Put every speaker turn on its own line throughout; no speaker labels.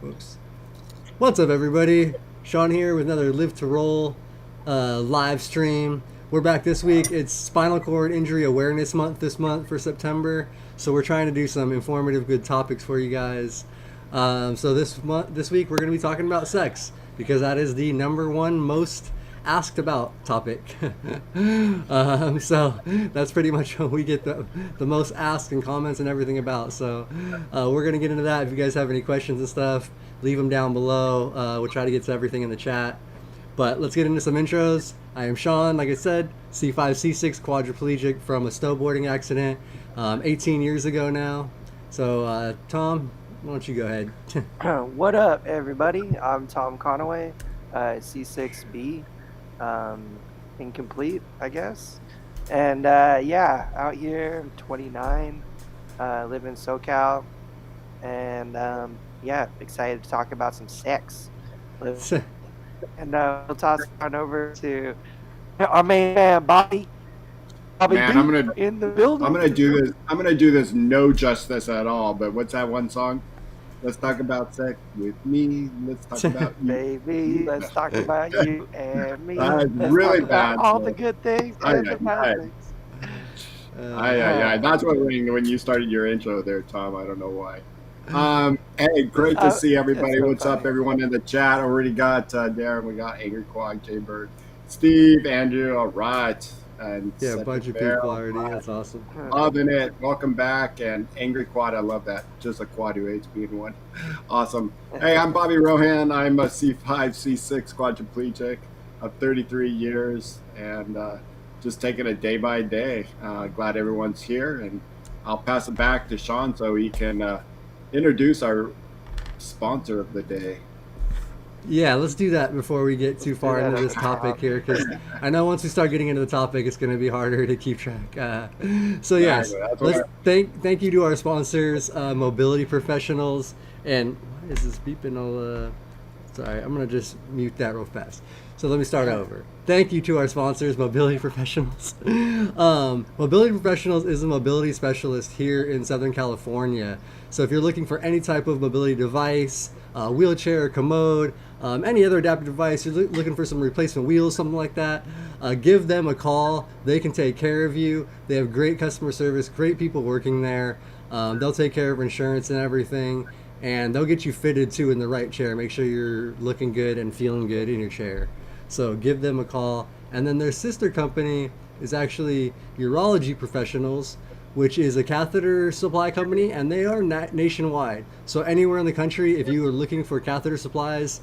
Whoops. What's up, everybody? Shawn here with another Live to Roll live stream. We're back this week. It's Spinal Cord Injury Awareness Month this month for September, so we're trying to do some informative, good topics for you guys. So this week, we're going to be talking about sex because that is the number one most asked about topic. So that's pretty much what we get the most asked and comments and everything about. So we're going to get into that. If you guys have any questions and stuff, leave them down below. We'll try to get to everything in the chat. But let's get into some intros. I am Shawn, like I said, C5, C6 quadriplegic from a snowboarding accident 18 years ago now. So Tom, why don't you go ahead?
What up, everybody? I'm Tom Conaway, C6B, incomplete, I guess. And yeah, out here, I'm 29, live in SoCal, and yeah, excited to talk about some sex. And we'll toss it on over to our main man, Bobby.
Man, I'm gonna
in the building.
I'm gonna do this no justice at all. But what's that one song? Let's talk about sex with me. Let's talk about you.
Baby, let's talk about you and me.
That's
Let's
really
talk about
bad.
all the good things and the bad things.
That's what when you started your intro there, Tom. I don't know why. Hey, great to see everybody.
So
What's
funny.
up, everyone in the chat? Already got Darren. We got Angry Quag, Jay Bird, Steve, Andrew. All right. And
Yeah, a
Cedric
bunch of
Bear,
people already.
all right.
That's awesome.
Loving it. Welcome back. And Angry Quad, I love that. Just a quad who hates being one. Awesome. Hey, I'm Bobby Rohan. I'm a C5, C6 quadriplegic of 33 years and just taking it day by day. Glad everyone's here. And I'll pass it back to Shawn so he can introduce our sponsor of the day.
Yeah, let's do that before we get too far into this topic here, because I know once we start getting into the topic, it's going to be harder to keep track. So yes, let's thank you to our sponsors, Mobility Professionals, and why is this beeping all? Sorry, I'm going to just mute that real fast. So let me start over. Thank you to our sponsors, Mobility Professionals. Mobility Professionals is a mobility specialist here in Southern California. So if you're looking for any type of mobility device, wheelchair, commode, any other adaptive device, you're looking for some replacement wheels, something like that, give them a call. They can take care of you. They have great customer service, great people working there. They'll take care of insurance and everything, and they'll get you fitted too in the right chair. Make sure you're looking good and feeling good in your chair. So give them a call. And then their sister company is actually Urology Professionals, which is a catheter supply company, and they are nationwide. So anywhere in the country, if you are looking for catheter supplies,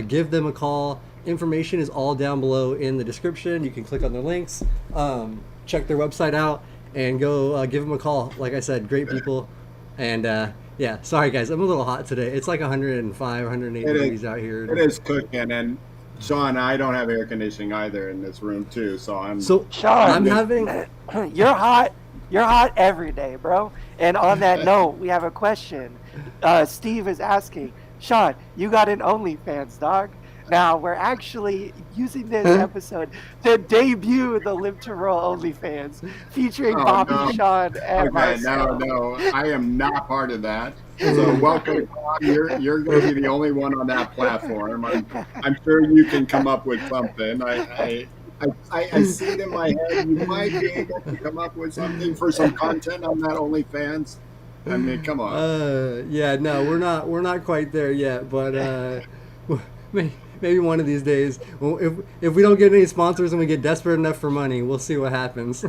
give them a call. Information is all down below in the description. You can click on the links, check their website out, and go give them a call. Like I said, great people. And yeah, sorry guys, I'm a little hot today. It's like 105, 108 degrees out here.
It is cooking, and Shawn, I don't have air conditioning either in this room too, so I'm.
So Shawn,
I'm having.
You're hot. You're hot every day, bro. And on that note, we have a question. Steve is asking, Shawn, you got an OnlyFans, dog. Now, we're actually using this episode to debut the Live to Roll OnlyFans, featuring Bobby,
no.
Shawn, and myself.
No, I am not part of that. So welcome, you're going to be the only one on that platform. I'm sure you can come up with something. I see it in my head. You might be able to come up with something for some content on that OnlyFans. I mean, come on.
Yeah, no, we're not quite there yet, but maybe one of these days, if we don't get any sponsors and we get desperate enough for money, we'll see what happens.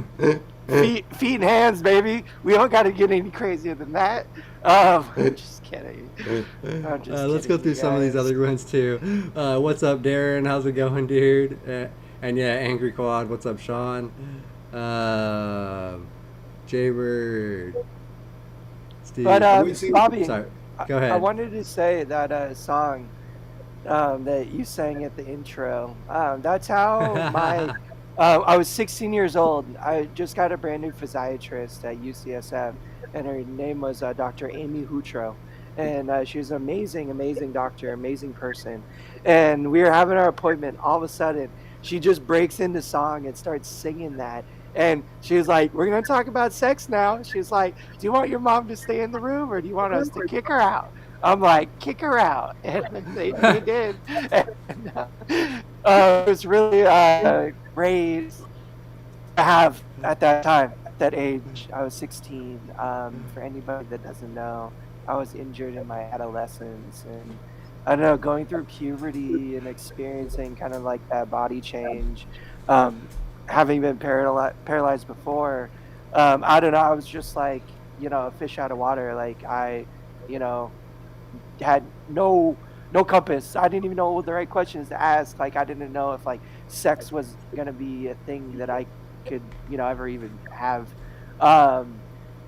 Feet and hands, baby. We don't got to get any crazier than that. Just kidding.
Let's go through some of these other ones too. What's up, Darren? How's it going, dude? And yeah, Angry Quad. What's up, Shawn? Jaybird. Steve.
But Bobby,
sorry. Go ahead.
I wanted to say that song that you sang at the intro. That's how my. I was 16 years old. I just got a brand new physiatrist at UCSF, and her name was Dr. Amy Hutro. And she was an amazing doctor, amazing person. And we were having our appointment. All of a sudden, she just breaks into song and starts singing that. And she was like, "We're going to talk about sex now." She was like, "Do you want your mom to stay in the room, or do you want us to kick her out?" I'm like, kick her out, and they did. And, it was really great to have at that time, at that age. I was 16. For anybody that doesn't know, I was injured in my adolescence, and I don't know, going through puberty and experiencing kind of like that body change, um, having been paralyzed before. I don't know. I was just like, a fish out of water. Like you know, had no compass. I didn't even know what the right questions to ask. Like I didn't know if like sex was gonna be a thing that I could, ever even have. Um,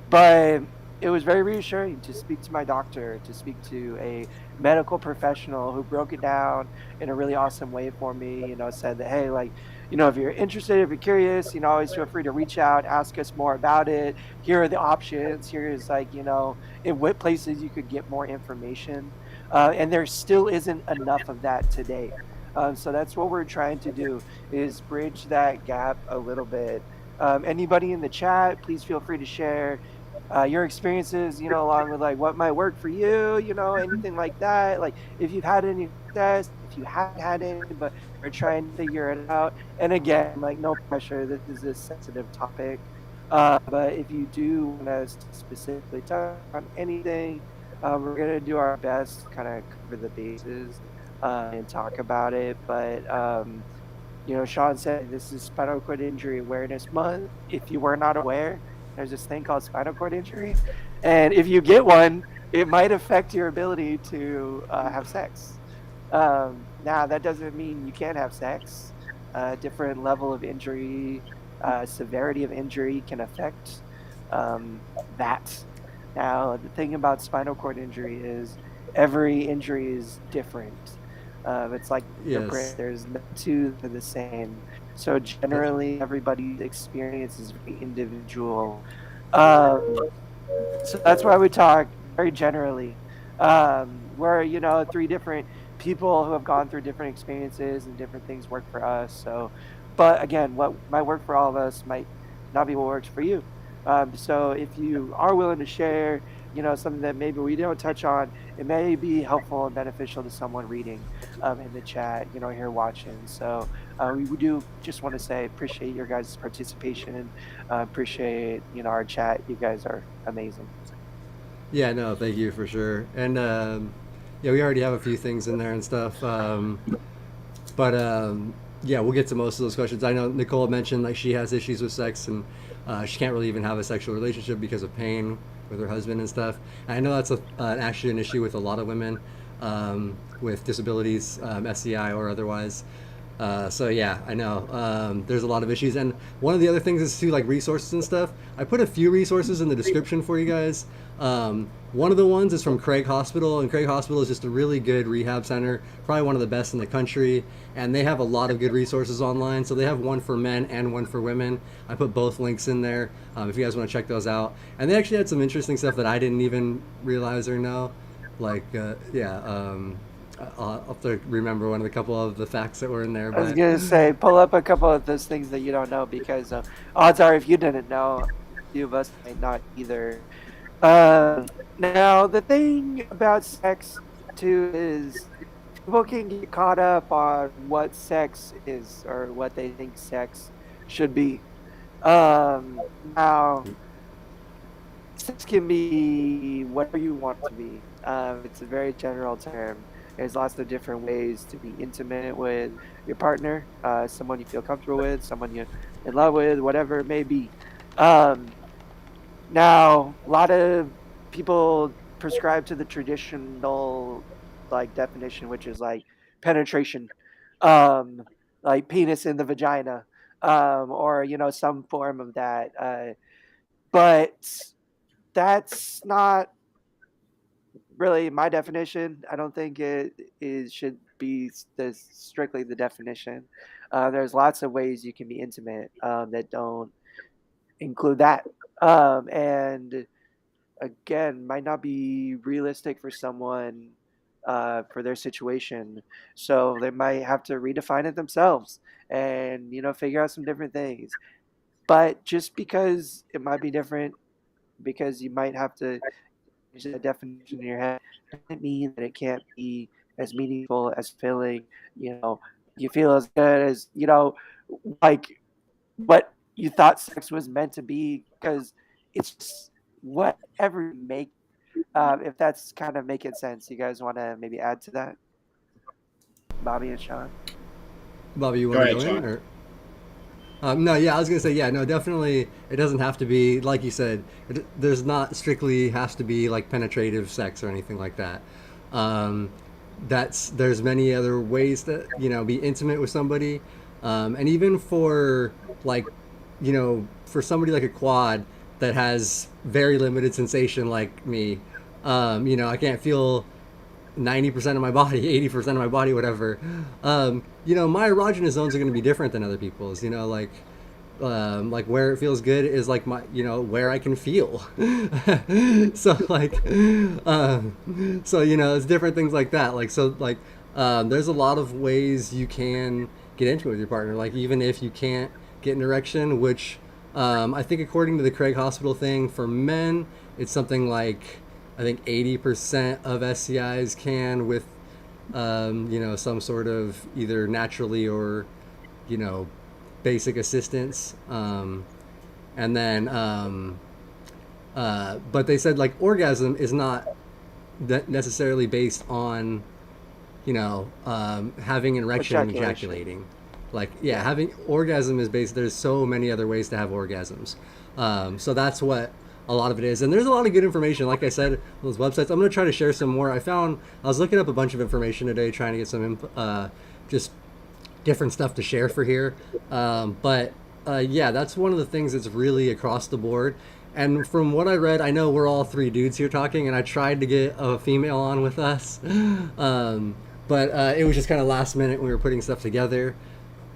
but it was very reassuring to speak to my doctor, to speak to a medical professional who broke it down in a really awesome way for me. Said that, hey, like, if you're interested, if you're curious, always feel free to reach out, ask us more about it. Here are the options. Here's like, in what places you could get more information. And there still isn't enough of that today. So that's what we're trying to do, is bridge that gap a little bit. Anybody in the chat, please feel free to share your experiences, along with like what might work for you, anything like that. Like if you've had any success, if you haven't had any, but are trying to figure it out. And again, like no pressure. This is a sensitive topic. But if you do want us to specifically touch on anything, we're gonna do our best to kind of cover the bases and talk about it. But Shawn said this is Spinal Cord Injury Awareness Month. If you were not aware, there's this thing called spinal cord injury, and if you get one, it might affect your ability to have sex. Now, that doesn't mean you can't have sex. Different level of injury, severity of injury can affect that. Now, the thing about spinal cord injury is every injury is different. It's like your brain.
Yes.
There's no two that are the same. So generally, everybody's experience is very individual. Um, so that's why we talk very generally. We're, three different people who have gone through different experiences and different things work for us. So, but again, what might work for all of us might not be what works for you. So if you are willing to share, something that maybe we don't touch on, it may be helpful and beneficial to someone reading in the chat, here watching. So we do just want to say appreciate your guys' participation. Appreciate, our chat. You guys are amazing.
Yeah, no, thank you for sure. And yeah, we already have a few things in there and stuff. But yeah, we'll get to most of those questions. I know Nicole mentioned like she has issues with sex and she can't really even have a sexual relationship because of pain with her husband and stuff. And I know that's actually an issue with a lot of women with disabilities, SCI or otherwise. So yeah, I know there's a lot of issues, and one of the other things is too like resources and stuff. I put a few resources in the description for you guys. One of the ones is from Craig Hospital, and Craig Hospital is just a really good rehab center, probably one of the best in the country, and they have a lot of good resources online. So they have one for men and one for women. I put both links in there if you guys want to check those out. And they actually had some interesting stuff that I didn't even realize or know, like yeah. I'll have to remember one of the couple of the facts that were in there.
I was
But
gonna say, pull up a couple of those things that you don't know, because odds are, if you didn't know, a few of us might not either. Now, the thing about sex too is people can get caught up on what sex is or what they think sex should be. Now, sex can be whatever you want it to be. It's a very general term. There's lots of different ways to be intimate with your partner, someone you feel comfortable with, someone you're in love with, whatever it may be. Um, Now, a lot of people prescribe to the traditional like definition, which is like penetration, um, like penis in the vagina, or some form of that. But that's not really my definition. I don't think it should be strictly the definition. There's lots of ways you can be intimate that don't include that. And again, might not be realistic for someone for their situation. So they might have to redefine it themselves and figure out some different things. But just because it might be different, because you might have to a definition in your head doesn't mean that it can't be as meaningful, as filling, you feel as good as, like what you thought sex was meant to be, because it's just whatever you make. If that's kind of making sense, you guys want to maybe add to that, Bobby and Shawn?
Bobby, you
Go
want to
ahead,
go in
Shawn.
or? No, yeah, I was gonna say, yeah, no, definitely. It doesn't have to be like you said. There's not strictly has to be like penetrative sex or anything like that. Um, there's many other ways to be intimate with somebody, and even for like for somebody like a quad that has very limited sensation like me, I can't feel 90% of my body, 80% of my body, whatever. My erogenous zones are going to be different than other people's. Like where it feels good is like my, where I can feel. so like, it's different things like that. There's a lot of ways you can get into it with your partner. Like even if you can't get an erection, which I think according to the Craig Hospital thing for men, it's something like I think 80% of SCIs can with, some sort of either naturally or, you know, basic assistance. And then, but they said like orgasm is not necessarily based on, having an erection and ejaculating. Like, yeah, having orgasm is based, there's so many other ways to have orgasms. So that's what a lot of it is. And there's a lot of good information. Like I said, on those websites, I'm going to try to share some more. I was looking up a bunch of information today, trying to get some, just different stuff to share for here. Yeah, that's one of the things that's really across the board. And from what I read, I know we're all three dudes here talking, and I tried to get a female on with us. But it was just kind of last minute when we were putting stuff together.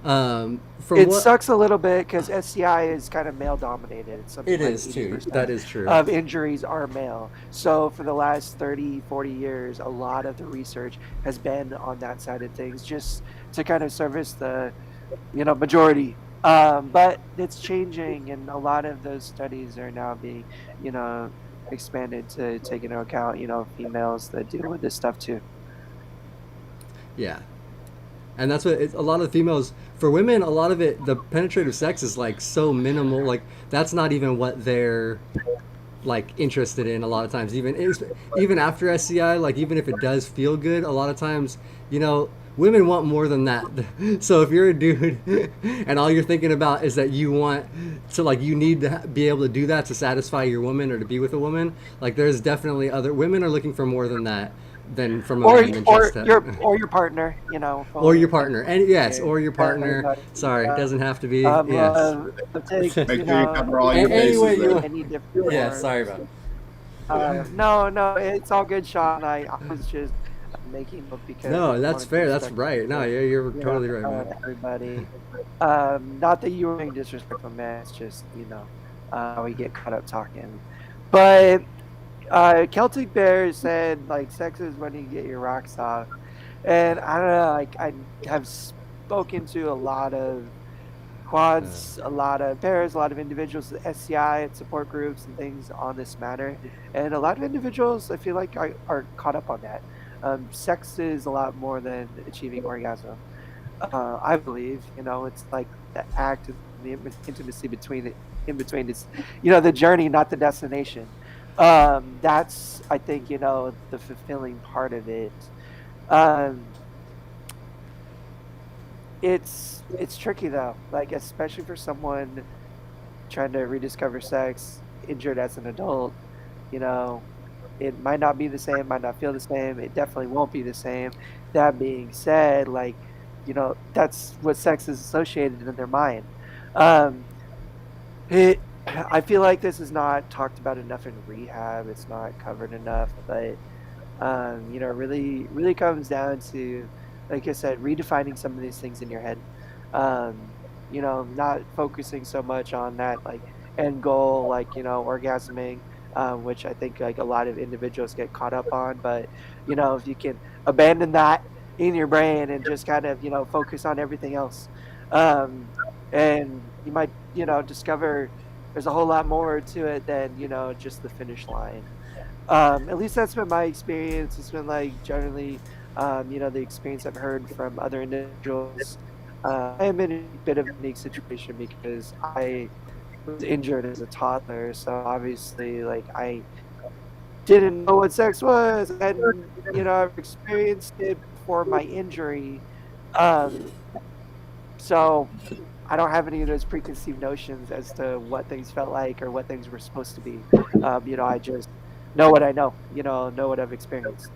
Sucks a little bit because SCI is kind of male dominated.
It is too. That is true.
Of injuries are male. So for the last 30, 40 years, a lot of the research has been on that side of things, just to kind of service the, majority. But it's changing, and a lot of those studies are now being, expanded to take into account, females that deal with this stuff too.
Yeah. And that's what a lot of females, for women, a lot of it, the penetrative sex is like so minimal. Like that's not even what they're like interested in a lot of times. Even after SCI, like even if it does feel good, a lot of times, women want more than that. So if you're a dude and all you're thinking about is that you want to, like, you need to be able to do that to satisfy your woman or to be with a woman, like there's definitely other women are looking for more than that. Than from a man
or your partner,
or your partner, and yes, or your partner. Sorry, it doesn't have to be. Yes.
Make sure you cover all your bases.
Yeah, sorry about
it. No, it's all good, Shawn. I was just making up because.
No, that's fair. That's right. No, you're totally right, man.
Everybody, not that you were being disrespectful, man. It's just we get caught up talking, but. Celtic Bear said, like, sex is when you get your rocks off. And I don't know, like, I have spoken to a lot of quads, a lot of pairs, a lot of individuals at SCI and support groups and things on this matter. And a lot of individuals, I feel like, are caught up on that. Sex is a lot more than achieving orgasm. I believe, it's like the act of the intimacy in between. It's, the journey, not the destination. That's, I think, the fulfilling part of it. It's tricky though, like especially for someone trying to rediscover sex, injured as an adult. It might not be the same, might not feel the same. It definitely won't be the same. That being said, like, that's what sex is associated in their mind. I feel like this is not talked about enough in rehab. It's not covered enough, but really, really comes down to, like I said, redefining some of these things in your head. Not focusing so much on that like end goal, like orgasming, which I think like a lot of individuals get caught up on. But if you can abandon that in your brain and just kind of focus on everything else, and you might discover. There's a whole lot more to it than just the finish line. At least that's been my experience. It's been like generally, the experience I've heard from other individuals. I am in a bit of a unique situation because I was injured as a toddler, so obviously, like I didn't know what sex was, and I've experienced it before my injury. Um, so I don't have any of those preconceived notions as to what things felt like or what things were supposed to be. I just know what I know what I've experienced.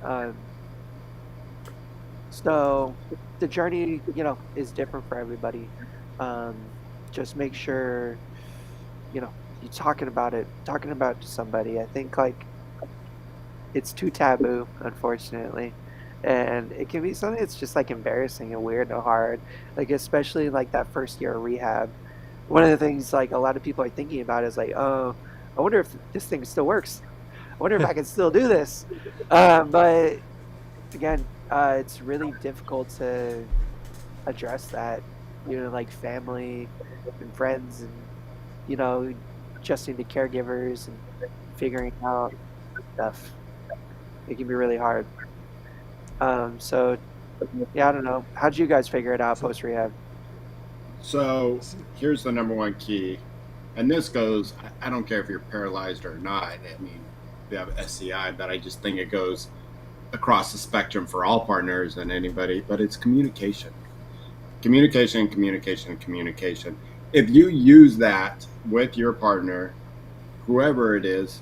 So the journey, is different for everybody. Um, just make sure, you're talking about it to somebody. I think like it's too taboo, unfortunately. And it can be something that's just like embarrassing and weird and hard. Like especially like that first year of rehab. One of the things like a lot of people are thinking about is like, oh, I wonder if this thing still works. I wonder if I can still do this. But again, it's really difficult to address that. Like family and friends and you know, adjusting to caregivers and figuring out stuff. It can be really hard. So yeah, I don't know. How'd you guys figure it out
So,
post rehab?
So here's the number one key, and this goes. I don't care if you're paralyzed or not. I mean, we have SCI, but I just think it goes across the spectrum for all partners and anybody. But it's communication, communication, communication, communication. If you use that with your partner, whoever it is,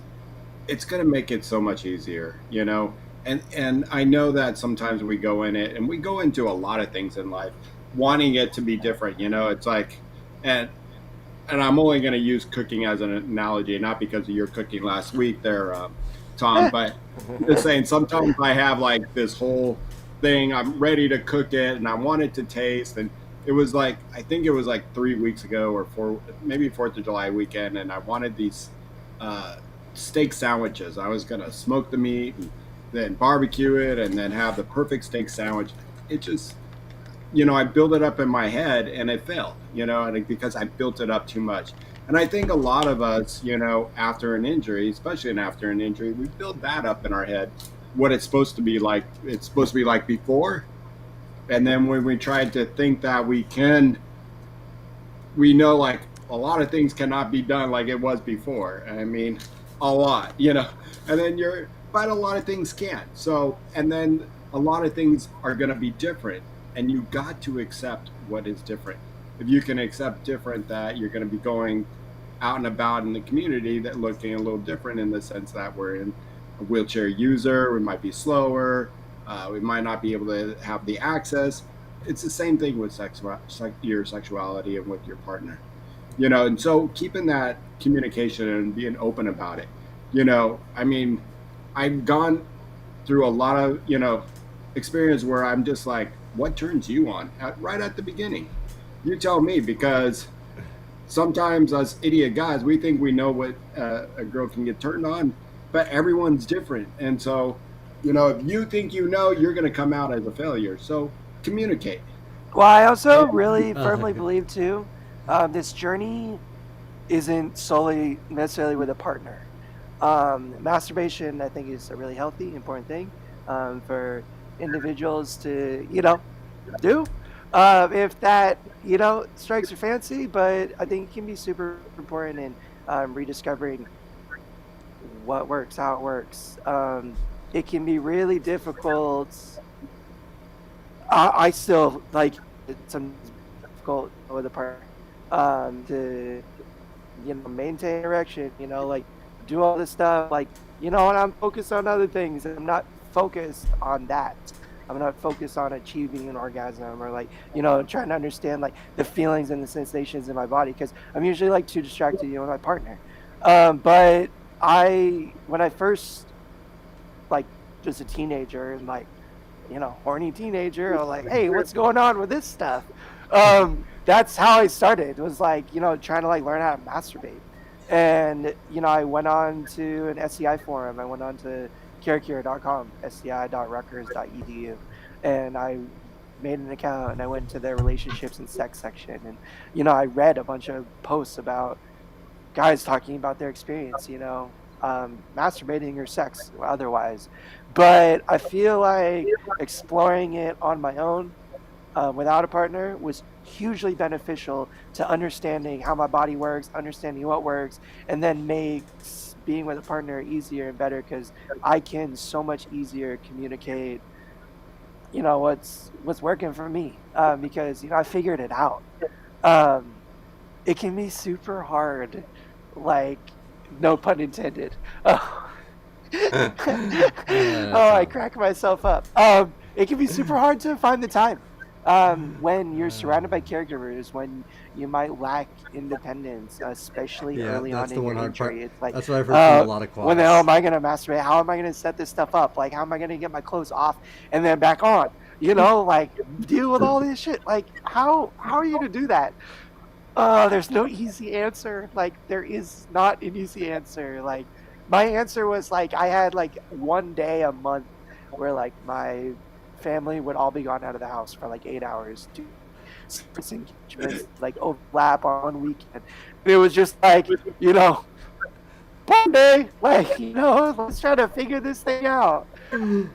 it's going to make it so much easier, you know. And I know that sometimes we go in it and we go into a lot of things in life wanting it to be different, you know. It's like, and and I'm only going to use cooking as an analogy, not because of your cooking last week there, Tom, but just saying sometimes I have like this whole thing, I'm ready to cook it and I want it to taste. And it was like, I think it was like 3 weeks ago or four, maybe 4th of July weekend. And I wanted these uh, steak sandwiches. I was going to smoke the meat and then barbecue it and then have the perfect steak sandwich. It just, I built it up in my head and it failed, and because I built it up too much. And I think a lot of us, after an injury, especially after an injury, we build that up in our head, what it's supposed to be like. It's supposed to be like before. And then when we try to think that we know like a lot of things cannot be done like it was before. I mean, a lot, and then but a lot of things can't. So, and then a lot of things are going to be different and you got to accept what is different. If you can accept different, that you're going to be going out and about in the community that looking a little different in the sense that we're in a wheelchair user, we might be slower, we might not be able to have the access. It's the same thing with your sexuality and with your partner, and so keeping that communication and being open about it. I mean, I've gone through a lot of, experience where I'm just like, what turns you on right at the beginning? You tell me, because sometimes us idiot guys, we think we know what a girl can get turned on, but everyone's different. And so, if you think you're going to come out as a failure. So communicate.
Well, I also
And
really
oh,
firmly believe too, this journey isn't solely necessarily with a partner. Masturbation, I think, is a really healthy, important thing for individuals to, do. If that, strikes your fancy, but I think it can be super important in rediscovering what works, how it works. It can be really difficult. I still like sometimes difficult with a partner to maintain erection, like do all this stuff, like, and I'm focused on other things. I'm not focused on that. I'm not focused on achieving an orgasm or like, trying to understand like the feelings and the sensations in my body because I'm usually like too distracted, with my partner. But when I first like just a teenager and like, horny teenager, I was like, hey, what's going on with this stuff? That's how I started. It was like, trying to like learn how to masturbate. And, I went on to an SCI forum. I went on to carecure.com, sci.rutgers.edu. And I made an account and I went to their relationships and sex section. And, I read a bunch of posts about guys talking about their experience, masturbating or sex otherwise. But I feel like exploring it on my own without a partner was hugely beneficial to understanding how my body works, understanding what works, and then makes being with a partner easier and better because I can so much easier communicate, what's working for me because I figured it out. Um, it can be super hard, like no pun intended. Oh,
That's
oh, I crack myself up. It can be super hard to find the time when you're surrounded by caregivers, when you might lack independence, especially
yeah,
early on
that's the
in your
one hard part.
injury. It's like,
That's what I've heard from a lot of
when the hell
quads.
am I going to masturbate? How am I going to set this stuff up? Like, how am I going to get my clothes off and then back on? Like deal with all this shit. Like, how are you going to do that? There's no easy answer. Like, there is not an easy answer. Like, my answer was like I had like one day a month where like my family would all be gone out of the house for like 8 hours to sports engagements like overlap on one weekend. It was just like, one day, like, let's try to figure this thing out. And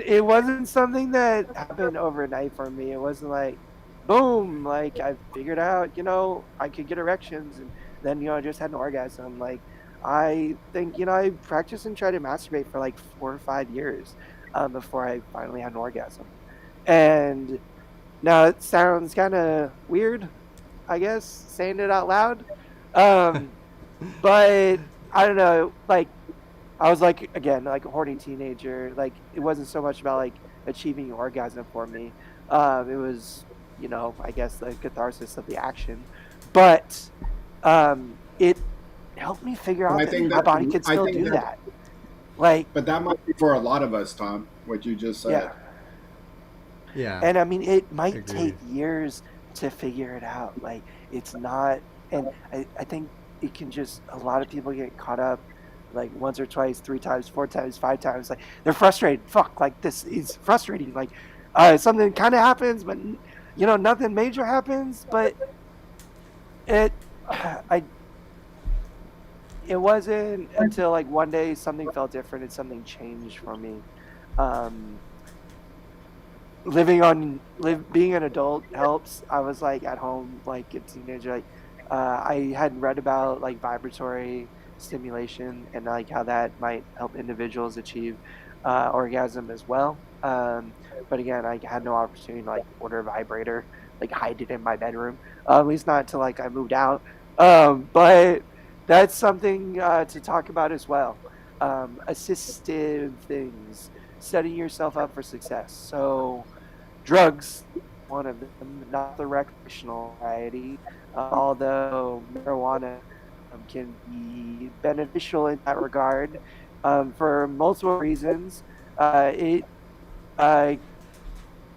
it wasn't something that happened overnight for me. It wasn't like, boom, like I figured out, I could get erections and then, I just had an orgasm. Like, I think, I practiced and tried to masturbate for like 4 or 5 years before I finally had an orgasm. And now it sounds kind of weird, I guess, saying it out loud. But I don't know, like, I was like, again, like a horny teenager. Like, it wasn't so much about like achieving orgasm for me. It was, I guess the catharsis of the action. But it helped me figure
But
out
I
that
think
my
that
body could
I
still
think
do
that,
that. Like,
but that might be for a lot of us, Tom. What you just said.
yeah.
Yeah,
And I mean, it might
agreed.
take years to figure it out. Like, it's not, and I think it can just, a lot of people get caught up like once or twice, 3 times, 4 times, 5 times. Like, they're frustrated. Fuck, like, this is frustrating. Like, something kind of happens, but, nothing major happens. But it, I, it wasn't until like one day something felt different and something changed for me. Um, being an adult helps. I was like at home like a teenager, like I had read about like vibratory stimulation and like how that might help individuals achieve orgasm as well. But again, I had no opportunity to like order a vibrator, like hide it in my bedroom, at least not until like I moved out. But that's something to talk about as well. Assistive things, setting yourself up for success. So drugs, one of them, not the recreational variety, although marijuana can be beneficial in that regard for multiple reasons. It uh,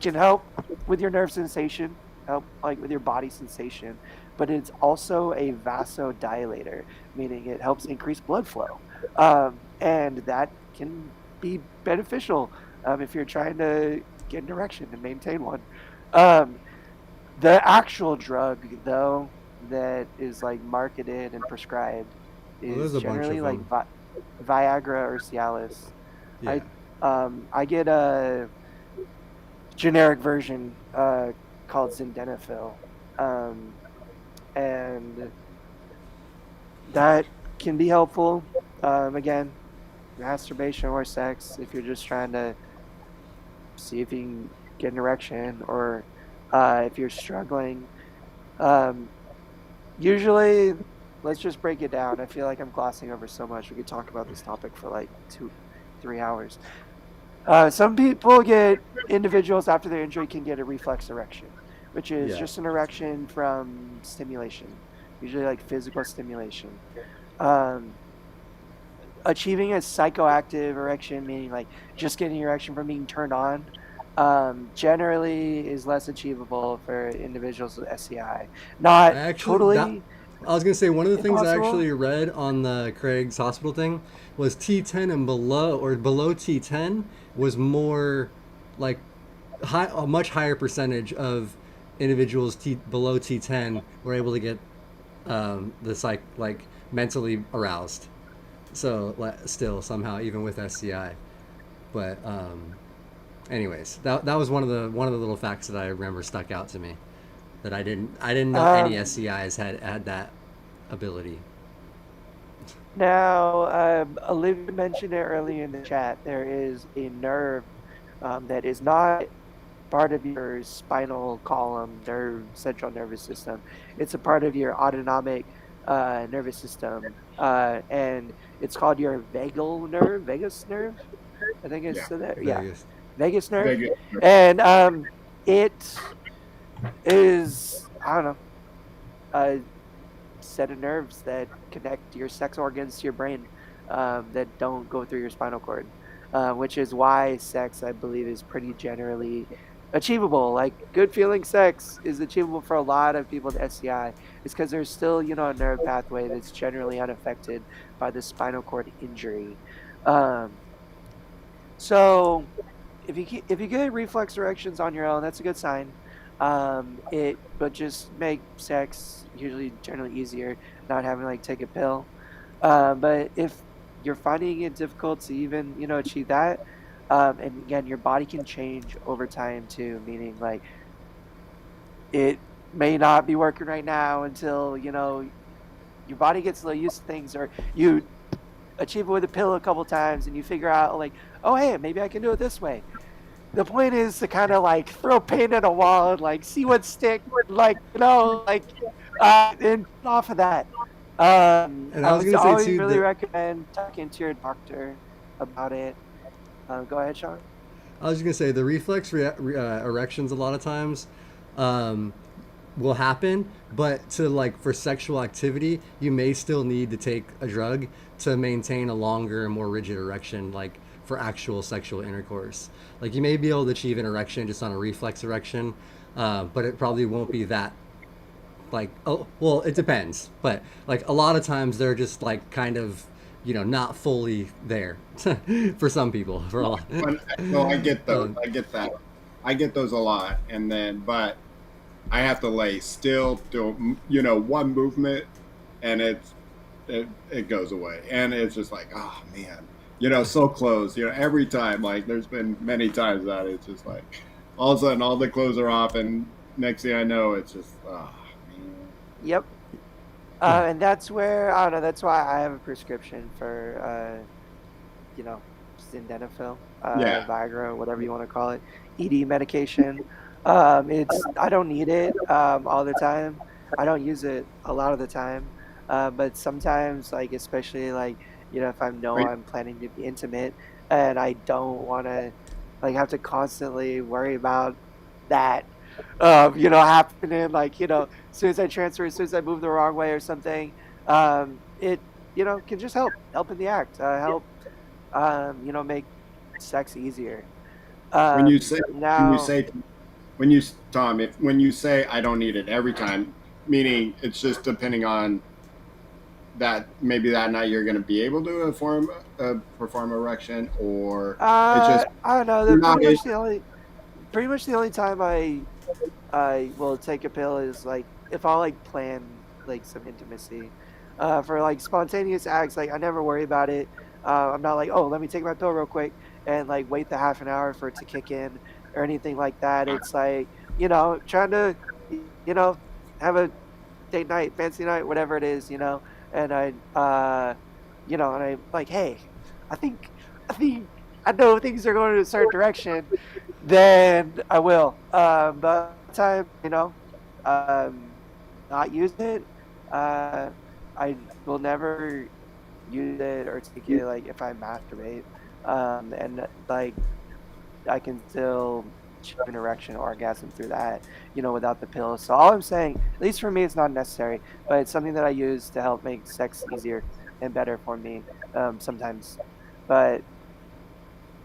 can help with your nerve sensation, help like with your body sensation, but it's also a vasodilator, meaning it helps increase blood flow, and that can be beneficial if you're trying to get an erection and maintain one. Um, the actual drug, though, that is like marketed and prescribed
Well, there's
is
a bunch
generally
of
like
them.
Viagra or Cialis.
Yeah.
I get a generic version called Sildenafil, um, and that can be helpful. Again, masturbation or sex if you're just trying to see if you can get an erection or if you're struggling. Um, Usually, let's just break it down. I feel like I'm glossing over so much. We could talk about this topic for like 2, 3 hours. Some people individuals after their injury can get a reflex erection, which is
Yeah.
just an erection from stimulation, usually like physical stimulation. Um, Achieving a psychoactive erection, meaning like just getting erection from being turned on, generally is less achievable for individuals with SCI. Not
Actually, that
totally
I was gonna say one of the things I
impossible.
actually read on the Craig's hospital thing was T10 and below, or below T10 was more like a much higher percentage of individuals below T10 were able to get the psych like mentally aroused. So still somehow even with SCI, but anyways, that was one of the little facts that I remember stuck out to me, that I didn't know any
Um,
SCIs had that ability.
Now, Olivia mentioned it earlier in the chat. There is a nerve that is not part of your spinal column, central nervous system. It's a part of your autonomic nervous system, and it's called your vagus nerve. I think it's
Yeah,
so that, yeah,
Vegas.
vagus nerve,
big.
and it is, I don't know, a set of nerves that connect your sex organs to your brain, that don't go through your spinal cord, which is why sex, I believe, is pretty generally achievable. Like good feeling sex is achievable for a lot of people with SCI. It's because there's still, a nerve pathway that's generally unaffected by the spinal cord injury. Um, so if you get reflex erections on your own, that's a good sign. But just make sex usually generally easier, not having to like take a pill. But if you're finding it difficult to even achieve that, and again, your body can change over time too, meaning like it may not be working right now until your body gets a little used to things, or you achieve it with a pill a couple times and you figure out like, oh hey, maybe I can do it this way. The point is to kind of like throw paint at a wall and like see what sticks, like and off of that.
And
I
I was
would
gonna say
always
too
really
that
recommend talking to your doctor about it. Go ahead, Shawn.
I was just gonna say the reflex erections a lot of times um, will happen, but to like for sexual activity, you may still need to take a drug to maintain a longer and more rigid erection, like for actual sexual intercourse. Like you may be able to achieve an erection just on a reflex erection, but it probably won't be that like, oh well, it depends, but like a lot of times they're just like kind of not fully there for some people, for a lot.
No, I get those.
um,
I get that. I get those a lot, and then but I have to lay still, do one movement, and it goes away, and it's just like, oh man, so close. Every time, like there's been many times that it's just like all of a sudden all the clothes are off, and next thing I know, it's just oh man.
Yep.
yeah.
And that's where I don't know. That's why I have a prescription for you know, sildenafil,
Yeah,
Viagra, whatever you want to call it, ED medication. It's I don't need it all the time. I don't use it a lot of the time, but sometimes, like especially like if I know
right.
I'm planning to be intimate and I don't want to like have to constantly worry about that, happening. Like as soon as I transfer, as soon as I move the wrong way or something, it can just help in the act, help make sex easier.
When you say when you
Now,
say when you Tom, if when you say I don't need it every time, meaning it's just depending on that maybe that night you're going to be able to perform erection, or it's just
I don't know.
you're
The
not.
pretty much the only time I will take a pill is like if I like plan like some intimacy. For like spontaneous acts, like I never worry about it. I'm not like, oh, let me take my pill real quick and like wait the half an hour for it to kick in or anything like that. It's like trying to have a date night, fancy night, whatever it is, and and I like, hey, I think I know things are going in a certain direction, then I will. But time, um, not use it. Uh, I will never use it or take it like if I masturbate. And like I can still achieve an erection orgasm through that, without the pill. So all I'm saying, at least for me, it's not necessary, but it's something that I use to help make sex easier and better for me sometimes. But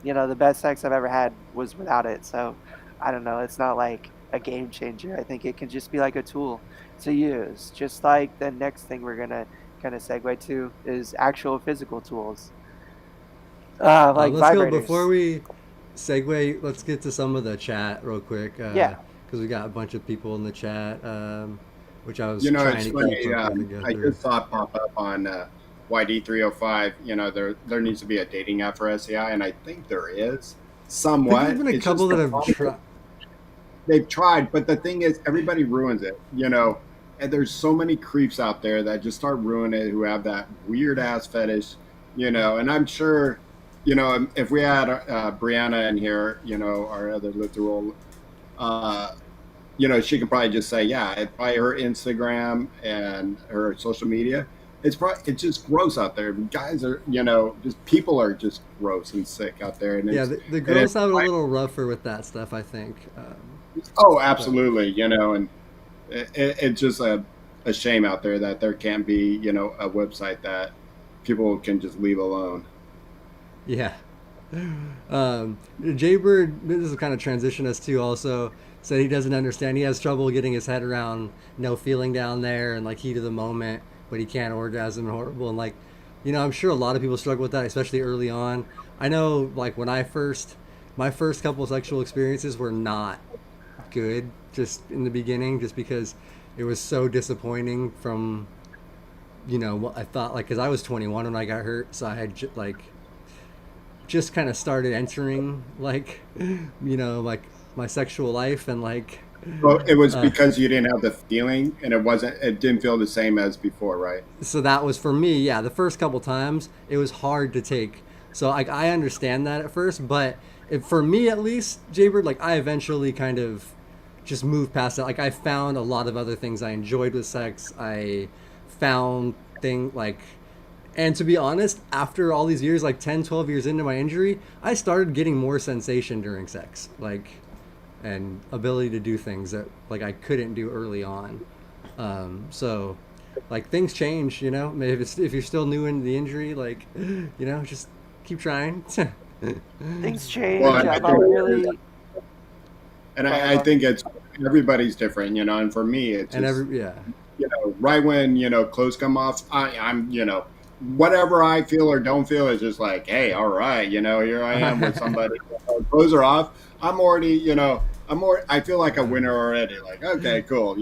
the best sex I've ever had was without it. So I don't know. It's not like a game changer. I think it can just be like a tool to use. Just like the next thing we're gonna kind of segue to is actual physical tools, like
Let's go before
vibrators.
we segue. Let's get to some of the chat real quick
Yeah.
because we got a bunch of people in the chat, which I was
It's
trying to keep
funny.
up with and go
I
through.
just saw it pop up on YD305, there needs to be a dating app for SCI, and I think there is
I think there's
somewhat.
been a
It's
couple
just
that
the
have
problem.
tried.
They've tried, but the thing is, everybody ruins it, And there's so many creeps out there that just start ruining it, who have that weird ass fetish, And I'm sure, if we had Brianna in here, our other literal, uh, she could probably just say, yeah, it probably her Instagram and her social media. It's just gross out there. Guys are, just people are just gross and sick out there, and
Yeah,
it's
the
and
girls
it's
have it a
like,
little rougher with that stuff, I think.
oh,
But
absolutely, and it's just a shame out there that there can't be, a website that people can just leave alone.
yeah. Jaybird, this is kind of transition us to also said he doesn't understand. He has trouble getting his head around no feeling down there and like heat of the moment, but he can't orgasm and horrible. And like, I'm sure a lot of people struggle with that, especially early on. I know, like when my first couple of sexual experiences were not good just in the beginning, just because it was so disappointing from, what I thought, like, because I was 21 when I got hurt, so I had just kind of started entering like my sexual life and like
Well, it was
uh,
because you didn't have the feeling, and it didn't feel the same as before, right?
so that was for me. Yeah, the first couple times it was hard to take. So like I understand that at first, but for me at least, Jaybird, like I eventually kind of just moved past that. Like I found a lot of other things I enjoyed with sex. I found thing like, and to be honest, after all these years, like 10, 12 years into my injury, I started getting more sensation during sex, like, and ability to do things that like I couldn't do early on. So like things change, Maybe if you're still new in the injury, like, just keep trying.
Things
Well,
change.
and I
I'm
think
all really.
and
Go ahead,
I
Bob.
think it's everybody's different, And for me, it's
And
just,
every yeah,
right when clothes come off, I'm whatever I feel or don't feel is just like, hey, all right, here I am with somebody. Clothes are off. I'm already, I feel like a winner already. Like, okay, cool.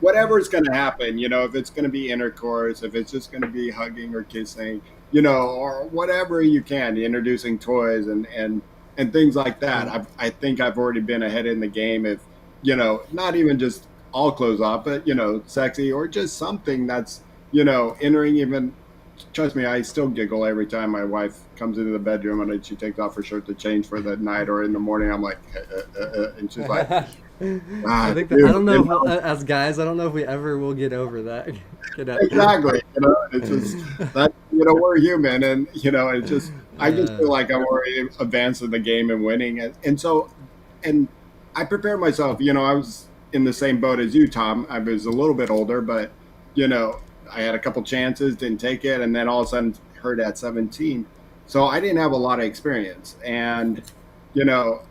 Whatever's going to happen, if it's going to be intercourse, if it's just going to be hugging or kissing, or whatever you can, introducing toys and things like that. I think I've already been ahead in the game. If, not even just all clothes off, but, sexy or just something that's, entering even. Trust me, I still giggle every time my wife comes into the bedroom and she takes off her shirt to change for the night, or in the morning. I'm like, and she's like,
I
ah,
think that I
dude,
don't know if as guys, I don't know if we ever will get over that.
exactly. It's just that we're human, and it's just I just
uh,
feel like I'm already advanced in the game and winning, and so and I prepared myself. I was in the same boat as you, Tom. I was a little bit older, but you know, I had a couple chances, didn't take it, and then all of a sudden hurt at 17. So I didn't have a lot of experience, and you know,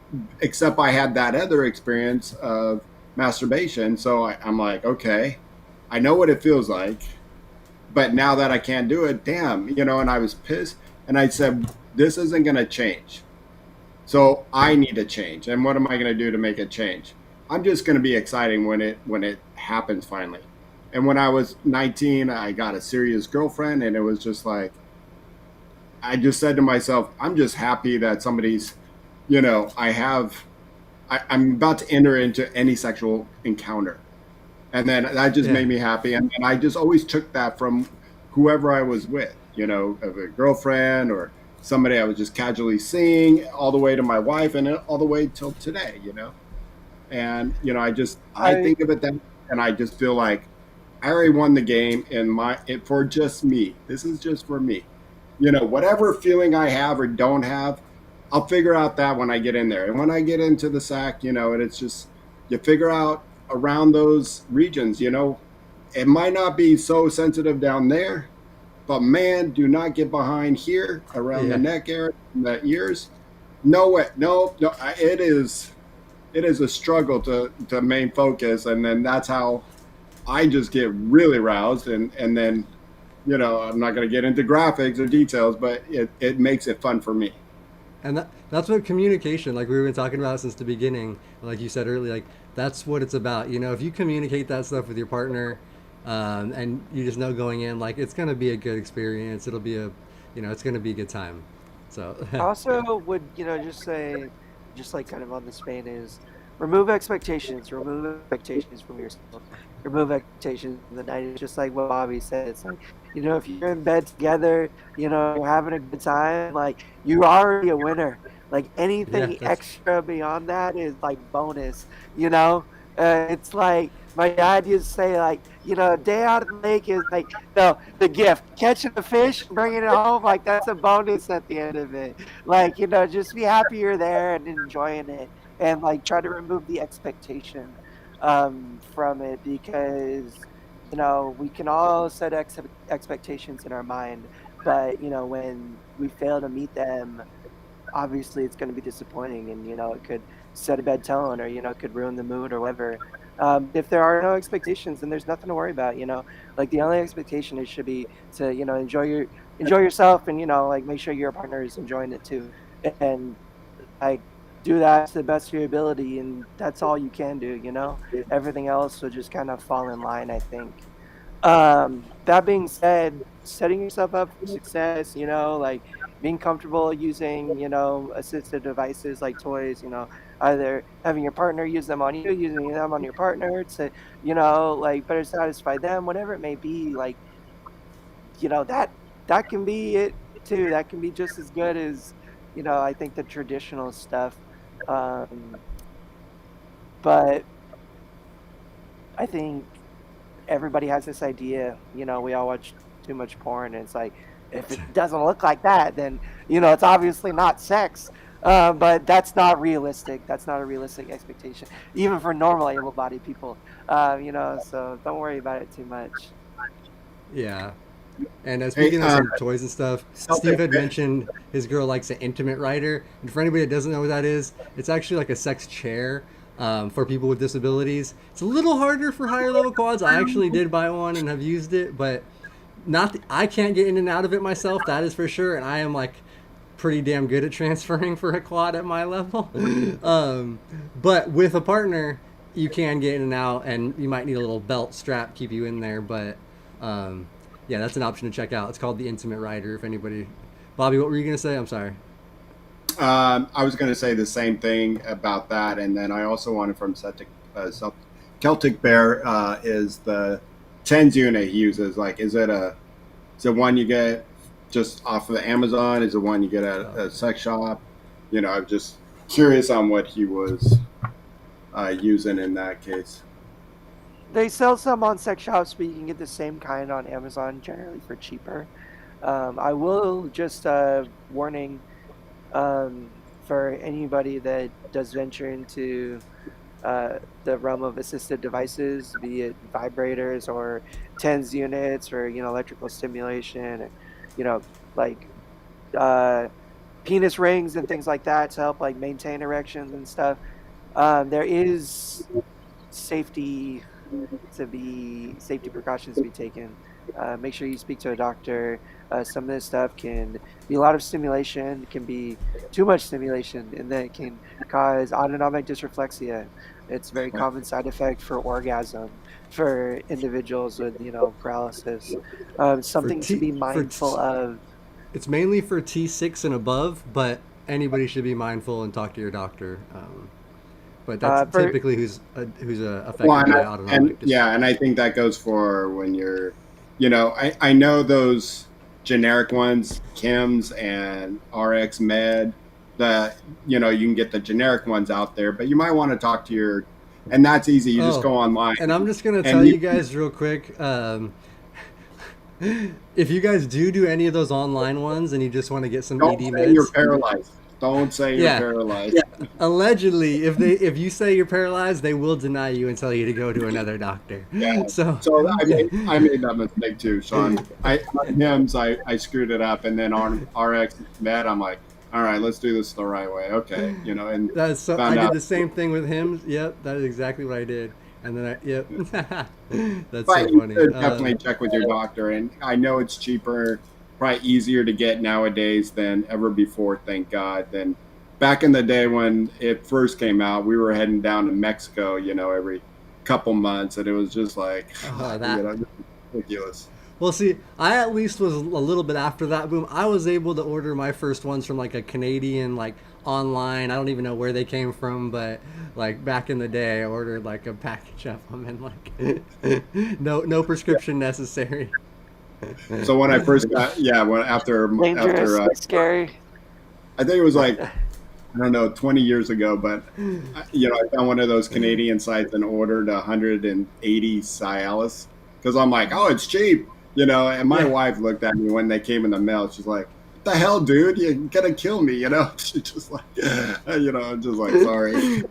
except I had that other experience of masturbation. So I'm like, okay, I know what it feels like, but now that I can't do it, damn, and I was pissed, and I said, this isn't going to change. So I need to change. And what am I going to do to make it change? I'm just going to be exciting when it happens finally. And when I was 19, I got a serious girlfriend, and it was just like, I just said to myself, I'm just happy that somebody's, I'm about to enter into any sexual encounter. And then that just
yeah,
made me happy. And I just always took that from whoever I was with, of a girlfriend or somebody I was just casually seeing, all the way to my wife, and all the way till today. And, I
I
think of it then, and I just feel like I already won the game for just me. This is just for me. Whatever feeling I have or don't have, I'll figure out that when I get in there. And when I get into the sack, and it's just, you figure out around those regions, it might not be so sensitive down there, but man, do not get behind here around the
yeah.
neck area, the ears. No way. No, no. It is a struggle to main focus. And then that's how I just get really roused. And then, I'm not going to get into graphics or details, but it makes it fun for me.
And that's what communication, like we've been talking about since the beginning, like you said earlier, like that's what it's about. If you communicate that stuff with your partner, and you just know going in like it's gonna be a good experience. It'll be a, it's gonna be a good time. So
I also would, just say, just like kind of on this vein is remove expectations. Remove expectations from yourself. Remove expectations from the night. It's just like what Bobby said. It's like, if you're in bed together, you're having a good time, like you're already a winner. Like
yeah,
anything
that's
extra beyond that is like bonus, you know? It's like my dad used to say, like, a day out of the lake is like, no, the gift, catching a fish, bringing it home, like that's a bonus at the end of it. Like, just be happy you're there and enjoying it, and like try to remove the expectation from it, because we can all set expectations in our mind, but when we fail to meet them, obviously it's going to be disappointing, and it could set a bad tone, or it could ruin the mood or whatever. If there are no expectations, then there's nothing to worry about. Like the only expectation is should be to enjoy yourself, and like make sure your partner is enjoying it too, and like do that to the best of your ability, and that's all you can do. Everything else will just kind of fall in line, I think. That being said, setting yourself up for success, like being comfortable using, assistive devices like toys, either having your partner use them on you, using them on your partner to, like better satisfy them, whatever it may be, like, that can be it too. That can be just as good as, I think the traditional stuff. Um, but I think everybody has this idea, we all watch too much porn, and it's like, if it doesn't look like that, then it's obviously not sex. But that's not realistic. That's not a realistic expectation, even for normal able-bodied people. So don't worry about it too much.
yeah. And
Hey,
speaking of some toys and stuff,
something.
Steve had mentioned his girl likes an intimate rider. And for anybody that doesn't know what that is, it's actually like a sex chair for people with disabilities. It's a little harder for higher level quads. I actually did buy one and have used it, but I can't get in and out of it myself, that is for sure. And I am like pretty damn good at transferring for a quad at my level. um, but with a partner, you can get in and out, and you might need a little belt strap keep you in there. But um, yeah, that's an option to check out. It's called the Intimate Rider. If anybody, Bobby, what were you gonna say? I'm sorry.
I was going to say the same thing about that, and then I also wanted from Celtic Bear is the tens unit he uses. Like, is it one you get just off of Amazon? Is it one you get at a sex shop? I'm just curious on what he was using in that case.
They sell some on sex shops, but you can get the same kind on Amazon, generally for cheaper. I will just warning, for anybody that does venture into the realm of assisted devices, be it vibrators or TENS units, or electrical stimulation, and like uh, penis rings and things like that to help like maintain erections and stuff. There is safety safety precautions to be taken. Make sure you speak to a doctor. Some of this stuff can be a lot of stimulation, can be too much stimulation, and then it can cause autonomic dysreflexia. It's a very common side effect for orgasm for individuals with, paralysis.
For
Something to
T
be
for
mindful
t-
of.
it's mainly for T6 and above, but anybody should be mindful and talk to your doctor. But that's
For
typically who's
Well,
affected by
and
autonomic
yeah, and I think that goes for when you're, I know those generic ones, Kim's and RX Med, that, you can get the generic ones out there, but you might want to talk to and that's easy. You just
Oh,
go online
and I'm just gonna tell
and
you guys real quick. If you guys do any of those online ones and you just want to get some
don't
ED
say you're
meds,
paralyzed. Don't say you're
yeah,
paralyzed.
allegedly, if you say you're paralyzed, they will deny you and tell you to go to another doctor.
Yeah.
So,
So I made that mistake too, Shawn. On Hims I screwed it up, and then on RX Med I'm like, all right, let's do this the right way. Okay, and
that's so. I
found
did
out.
the same thing with him. Yep, that is exactly what I did. And then yep, that's so
But you
funny.
should definitely check with your doctor, and I know it's cheaper, probably easier to get nowadays than ever before. Thank God. Than back in the day when it first came out, we were heading down to Mexico, every couple months, and it was just like,
that.
ridiculous.
Well, see, I at least was a little bit after that boom. I was able to order my first ones from like a Canadian, like online. I don't even know where they came from, but like back in the day, I ordered like a package of them, and like no prescription necessary.
So when I first got, after
Dangerous, scary.
I think it was like, I don't know, 20 years ago, but I found one of those Canadian sites and ordered 180 Cialis because I'm like, oh, it's cheap, And my wife looked at me when they came in the mail. She's like, "What the hell, dude? You're gonna kill me," She's just like, I'm just like, sorry.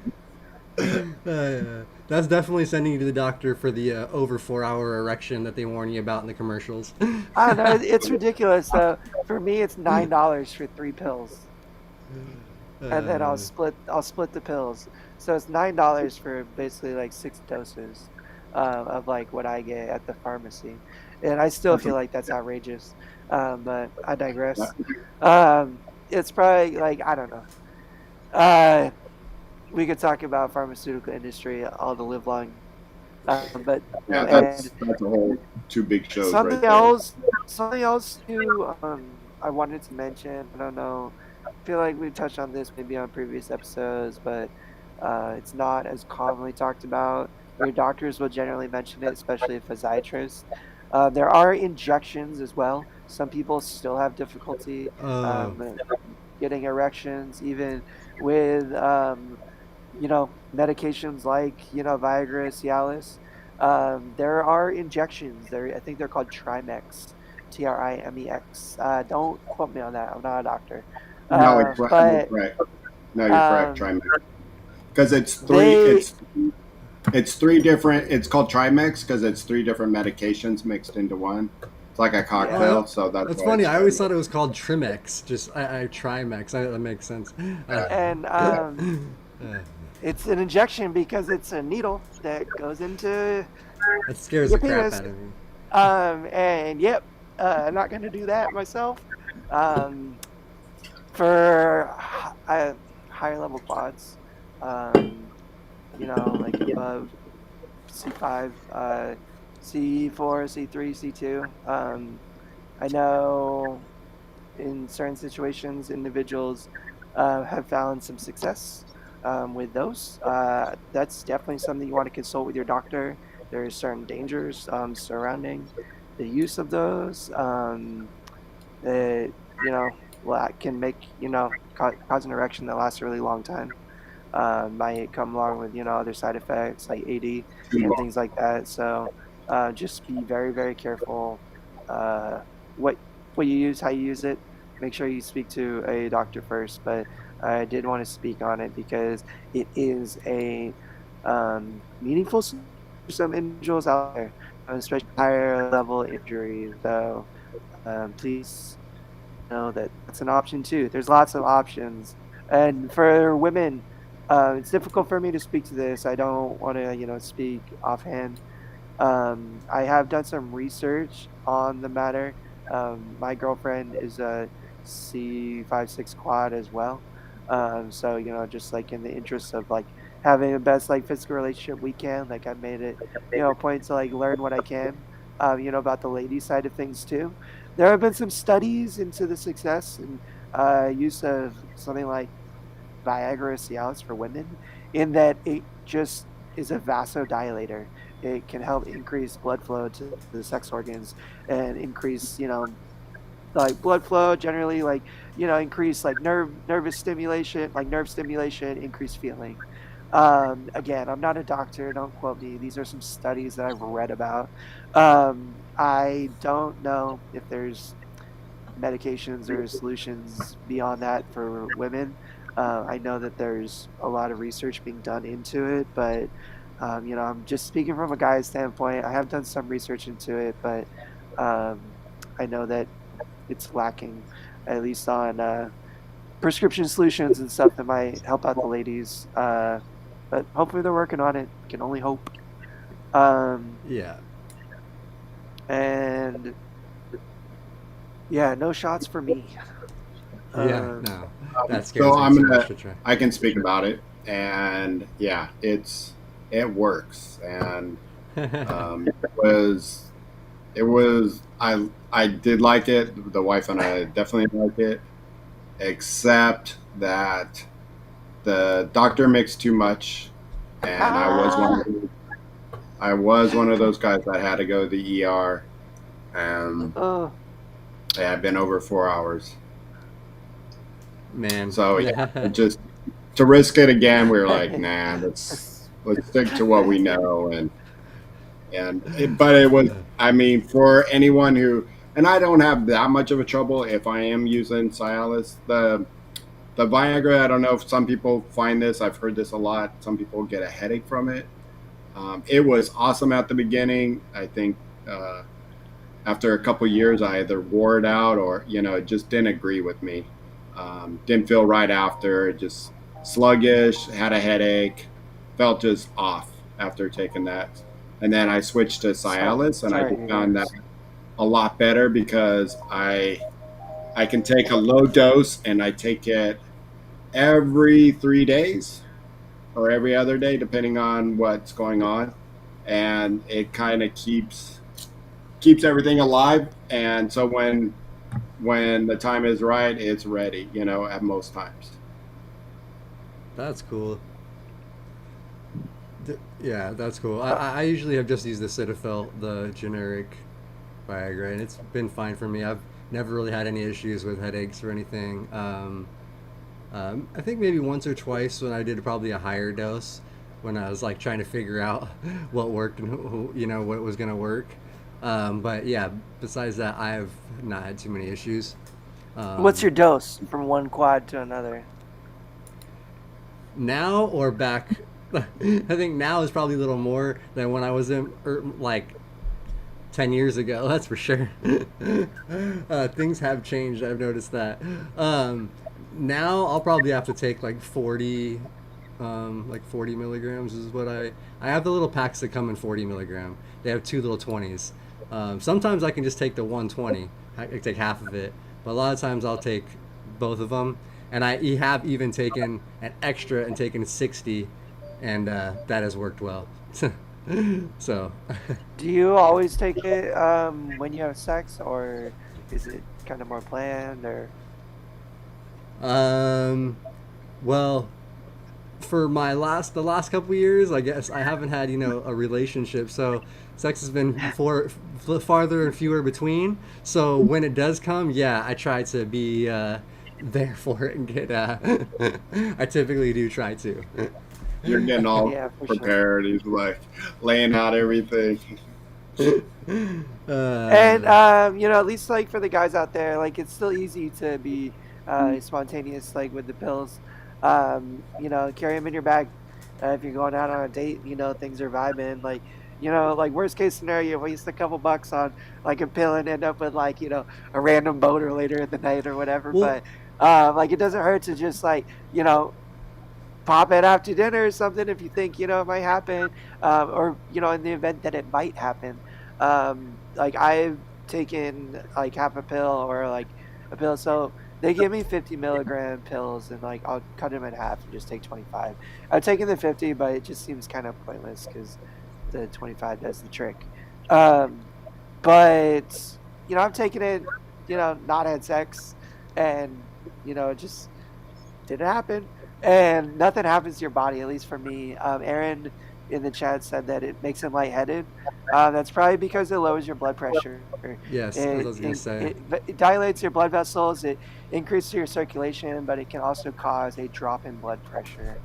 That's definitely sending you to the doctor for the over 4 hour erection that they warn you about in the commercials.
I don't know, it's ridiculous. For me, it's $9 for 3 pills. And then I'll split the pills, so it's $9 for basically like 6 doses of like what I get at the pharmacy, and I still feel like that's outrageous. But I digress. It's probably like, I don't know. We could talk about pharmaceutical industry all the live long, but
that's a whole 2 big shows.
Something else too. I wanted to mention. I don't know. I feel like we touched on this maybe on previous episodes, but it's not as commonly talked about. Your doctors will generally mention it, especially a physiatrist. There are injections as well. Some people still have difficulty getting erections, even with medications like Viagra, Cialis. There are injections. I think they're called Trimex, Trimex. Don't quote me on that. I'm not a doctor.
No, you're correct. No, you're correct. Trimex, because it's three. It's 3 different. It's called Trimex because it's 3 different medications mixed into one. It's like a cocktail. So that's
funny. I always thought it was called Trimex. Just I Trimex. That makes sense.
And it's an injection because it's a needle that goes into.
That scares the crap out of me.
And I'm not going to do that myself. For higher level quads, like above C5, C4, C3, C2. I know in certain situations, individuals have found some success with those. That's definitely something you want to consult with your doctor. There are certain dangers surrounding the use of those. That can make cause an erection that lasts a really long time. Might come along with other side effects like AD and things like that. So just be very, very careful what you use, how you use it. Make sure you speak to a doctor first. But I did want to speak on it because it is a meaningful for some individuals out there, especially higher level injuries. So please know that that's an option too. There's lots of options, and for women, it's difficult for me to speak to this. I don't want to speak offhand. I have done some research on the matter. My girlfriend is a C5-6 quad as well. So just like in the interest of like having the best like physical relationship we can, like I made it a point to like learn what I can about the lady side of things too. There have been some studies into the success and use of something like Viagra, Cialis for women, in that it just is a vasodilator. It can help increase blood flow to the sex organs and increase like blood flow generally, like increase like nerve stimulation, increase feeling. Again, I'm not a doctor, don't quote me. These are some studies that I've read about. I don't know if there's medications or solutions beyond that for women. I know that there's a lot of research being done into it, but I'm just speaking from a guy's standpoint. I have done some research into it, but I know that it's lacking, at least on prescription solutions and stuff that might help out the ladies. But hopefully they're working on it. Can only hope.
Yeah.
And no shots for me.
That scares me too much to try.
I can speak about it, and it's it works, and it was I did like it. The wife and I definitely like it, except that the doctor mixed too much, and I was one of those guys that had to go to the ER, and
Oh,
it had been over 4 hours.
Man.
So yeah, just to risk it again, we were like, nah, let's stick to what we know, but it was, I mean, for anyone who, and I don't have that much of a trouble if I am using Cialis. The Viagra, I don't know if some people find this. I've heard this a lot. Some people get a headache from it. It was awesome at the beginning. I think after a couple years, I either wore it out or it just didn't agree with me. Didn't feel right after. Just sluggish. Had a headache. Felt just off after taking that. And then I switched to Cialis, and I just found that a lot better because I can take a low dose and I take it every 3 days or every other day, depending on what's going on, and it kind of keeps everything alive. And so when the time is right, it's ready. At most times.
That's cool. Yeah, that's cool. I usually have just used the Cetaphil, the generic Viagra, and it's been fine for me. I've never really had any issues with headaches or anything. I think maybe once or twice when I did probably a higher dose when I was like trying to figure out what worked and what was gonna work. But yeah, besides that, I have not had too many issues.
What's your dose from one quad to another?
Now or back? I think now is probably a little more than when I was in like 10 years ago. That's for sure. Things have changed. I've noticed that. Now I'll probably have to take like 40 milligrams is what I have the little packs that come in 40 milligram. They have two little 20s. Sometimes I can just take the 120. I can take half of it, but a lot of times I'll take both of them. And I have even taken an extra and taken 60, and that has worked well. So.
Do you always take it when you have sex, or is it kind of more planned, or?
Well, for the last couple of years, I guess I haven't had a relationship, so sex has been farther and fewer between. So when it does come, yeah, I try to be there for it and get. I typically do try to.
You're getting all prepared. Sure. He's like laying out everything.
And at least like for the guys out there, like it's still easy to be spontaneous, like with the pills. Carry them in your bag. If you're going out on a date, things are vibing. Like, like worst case scenario, you waste a couple bucks on like a pill and end up with like, a random boner later in the night or whatever. Well, but like it doesn't hurt to just like, pop it after dinner or something if you think, it might happen. Or, in the event that it might happen. Like I've taken like half a pill or like a pill. So they give me 50 milligram pills, and like I'll cut them in half and just take 25. I've taken the 50, but it just seems kind of pointless because the 25 does the trick. But I've taken it, not had sex, and it just didn't happen, and nothing happens to your body, at least for me. Aaron in the chat said that it makes him lightheaded. That's probably because it lowers your blood pressure.
Yes, that's what I was going to say.
It dilates your blood vessels. It increases your circulation, but it can also cause a drop in blood pressure.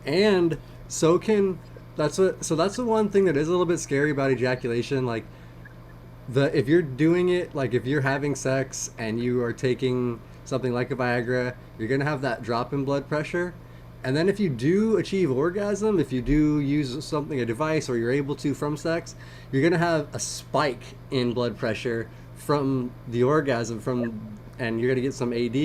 And so that's the one thing that is a little bit scary about ejaculation. Like if you're doing it, like if you're having sex and you are taking something like a Viagra, you're going to have that drop in blood pressure. And then if you do achieve orgasm, if you do use a device, or you're able to from sex, you're going to have a spike in blood pressure from the orgasm and you're going to get some AD,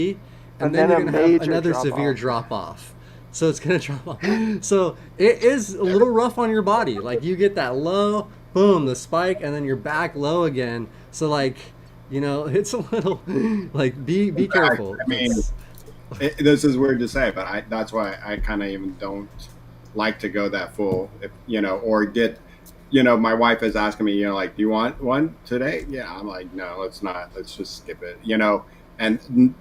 and then you're going to have another severe drop off. So it's going to drop off. So it is a little rough on your body. Like you get that low, boom, the spike, and then you're back low again. So like, it's a little like be careful.
I mean, this is weird to say, but that's why I kind of even don't like to go that full, if, or get, my wife is asking me, like, do you want one today? Yeah, I'm like, no, let's not. Let's just skip it, and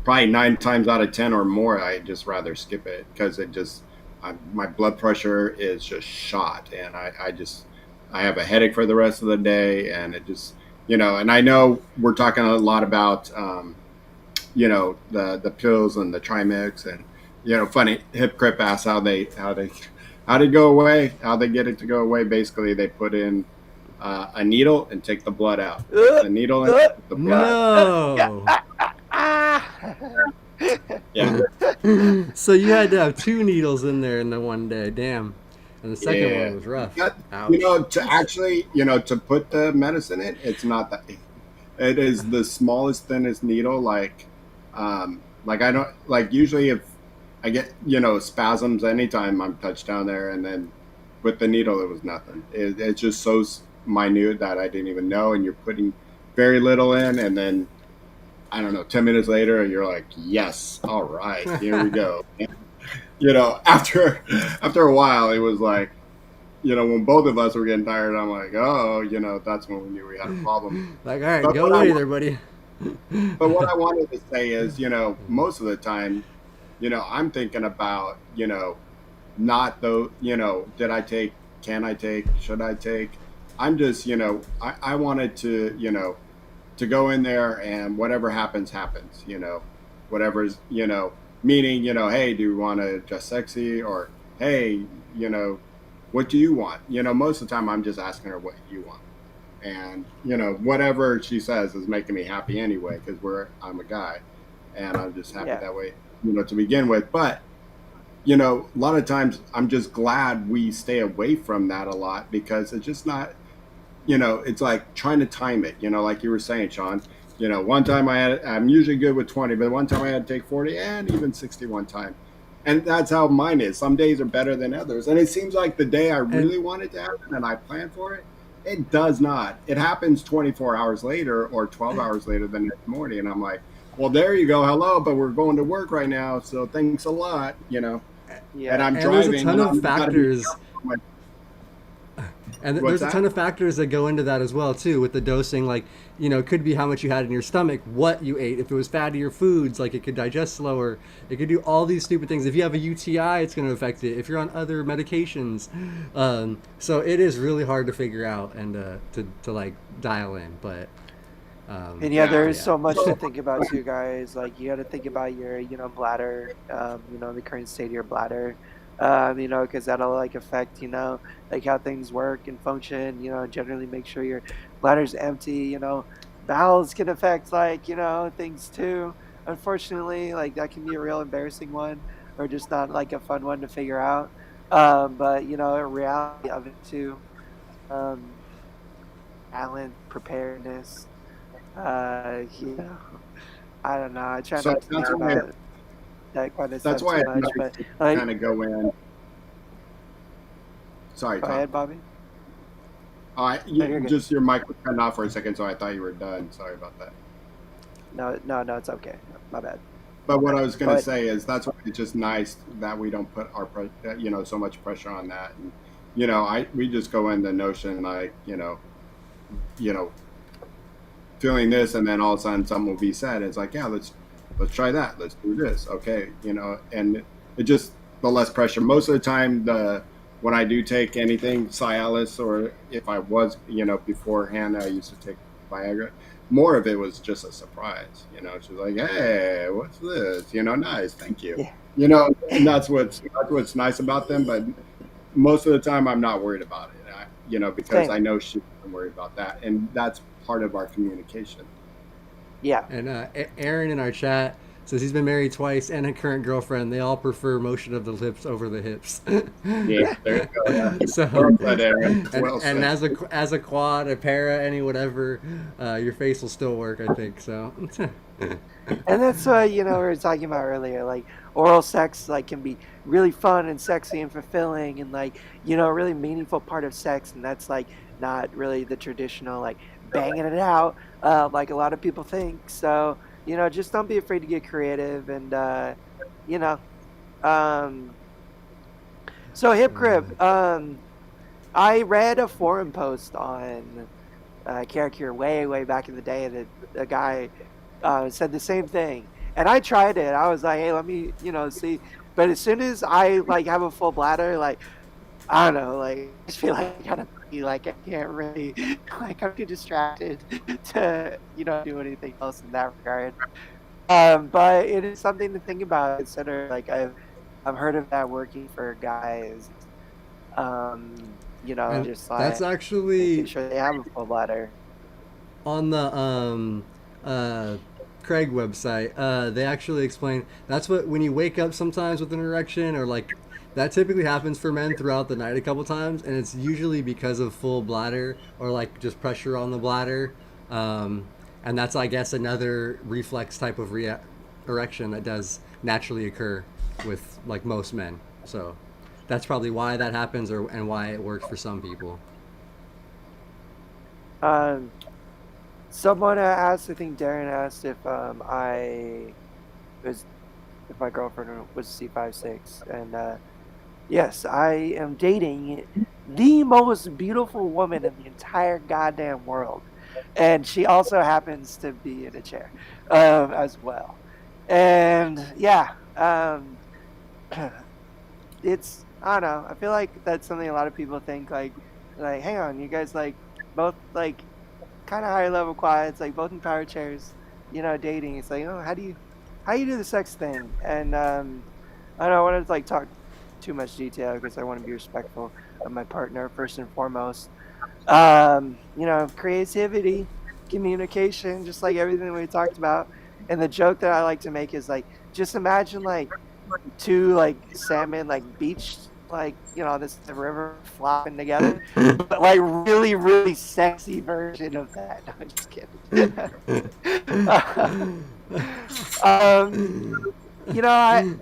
probably 9 times out of 10 or more, I just rather skip it because my blood pressure is just shot, and I have a headache for the rest of the day, and it just, and I know we're talking a lot about, the pills and the Trimix, and funny, Hip Crip asks how they go away, how they get it to go away. Basically, they put in a needle and take the blood out. Take the needle and take the blood
No.
Yeah.
So you had to have 2 needles in there in the one day. Damn. And the second
Yeah.
one was rough.
Ouch. To actually, to put the medicine in, it's not that. It is the smallest, thinnest needle. Like I don't, like, usually if I get, spasms anytime I'm touched down there, and then with the needle, it was nothing. It's just so minute that I didn't even know. And you're putting very little in, and then I don't know, 10 minutes later, you're like, yes, all right, here we go. After a while, it was like, when both of us were getting tired, I'm like, oh, that's when we knew we had a problem.
Like, all right, go away there, buddy.
But what I wanted to say is, most of the time, I'm thinking about, not though, did I take, can I take, should I take? I'm just, I wanted to, to go in there, and whatever happens, happens, whatever's, meaning, hey, do you want to dress sexy, or, hey, what do you want? Most of the time I'm just asking her what you want. And, whatever she says is making me happy anyway, because I'm a guy, and I'm just happy that way, to begin with. But, a lot of times I'm just glad we stay away from that a lot, because it's just not, it's like trying to time it, like you were saying, Shawn. One time I'm usually good with 20, but one time I had to take 40 and even 61 time. And that's how mine is. Some days are better than others. And it seems like the day I really want it to happen and I plan for it, it does not. It happens 24 hours later or 12 hours later the next morning. And I'm like, well, there you go. Hello, but we're going to work right now. So thanks a lot,
Yeah.
And I'm driving.
There's a ton of factors. And there's a ton of factors that go into that as well, too, with the dosing. Like, it could be how much you had in your stomach, what you ate. If it was fattier foods, like, it could digest slower. It could do all these stupid things. If you have a UTI, it's going to affect it. If you're on other medications. So it is really hard to figure out and to like, dial in. But
and there is so much to think about too, guys. Like, you got to think about your, bladder, the current state of your bladder, because that'll like affect, like how things work and function. Generally make sure your bladder's empty. Bowels can affect like, things too. Unfortunately, like that can be a real embarrassing one, or just not like a fun one to figure out. But a reality of it too. Talent, preparedness. I don't know. I try not to think about that kind of stuff
That's why
too much, but like,
kind of go in. Sorry,
go
Tom.
ahead, Bobby.
Just your mic was cut off for a second, so I thought you were done. Sorry about that.
No, it's okay. My bad.
But what I was going to say is that's why it's just nice that we don't put so much pressure on that. And, we just go in the notion like, feeling this, and then all of a sudden something will be said. It's like, yeah, let's try that. Let's do this. Okay. And it just, the less pressure. Most of the time, when I do take anything, Cialis, or if I was, beforehand, I used to take Viagra. More of it was just a surprise. She was like, hey, what's this? Nice, thank you.
Yeah.
And that's what's nice about them. But most of the time, I'm not worried about it. Because I know she's worried about that, and that's part of our communication.
Yeah.
And Aaron in our chat says he's been married twice and a current girlfriend. They all prefer motion of the lips over the hips.
Yeah, there you go. Yeah.
So, and as a quad, a para, any whatever, your face will still work, I think. So.
And that's what we were talking about earlier. Like, oral sex can be really fun and sexy and fulfilling, and a really meaningful part of sex. And that's not really the traditional banging it out like a lot of people think. So just don't be afraid to get creative, and So hip grip. I read a forum post on Character way back in the day that a guy said the same thing, and I tried it. I was like, hey, let me see. But as soon as I like have a full bladder, like I don't know, like I just feel like I gotta be like I can't really like I'm too distracted to do anything else in that regard. But it is something to think about. Consider like I've heard of that working for guys.
And
Just
that's
like making
actually
sure they have a full bladder.
on the uh, Craig website. They actually explain that's what when you wake up sometimes with an erection or like that typically happens for men throughout the night a couple times, and it's usually because of full bladder or like just pressure on the bladder. Um, and that's I guess another reflex type of erection that does naturally occur with like most men. So that's probably why that happens or and why it works for some people.
Um, Someone asked, I think Darren asked if I was if my girlfriend was C56, and yes, I am dating the most beautiful woman in the entire goddamn world, and she also happens to be in a chair as well. And yeah, it's I don't know. I feel like that's something a lot of people think like hang on, you guys like both like kind of higher level quads, like both in power chairs, dating. It's like, oh, how do you do the sex thing? And I don't want to like talk too much detail because I want to be respectful of my partner first and foremost. Creativity, communication, just like everything we talked about. And the joke that I like to make is like, just imagine like two like salmon like beach like this the river flopping together, but like really sexy version of that. No, I'm just kidding. um, you know,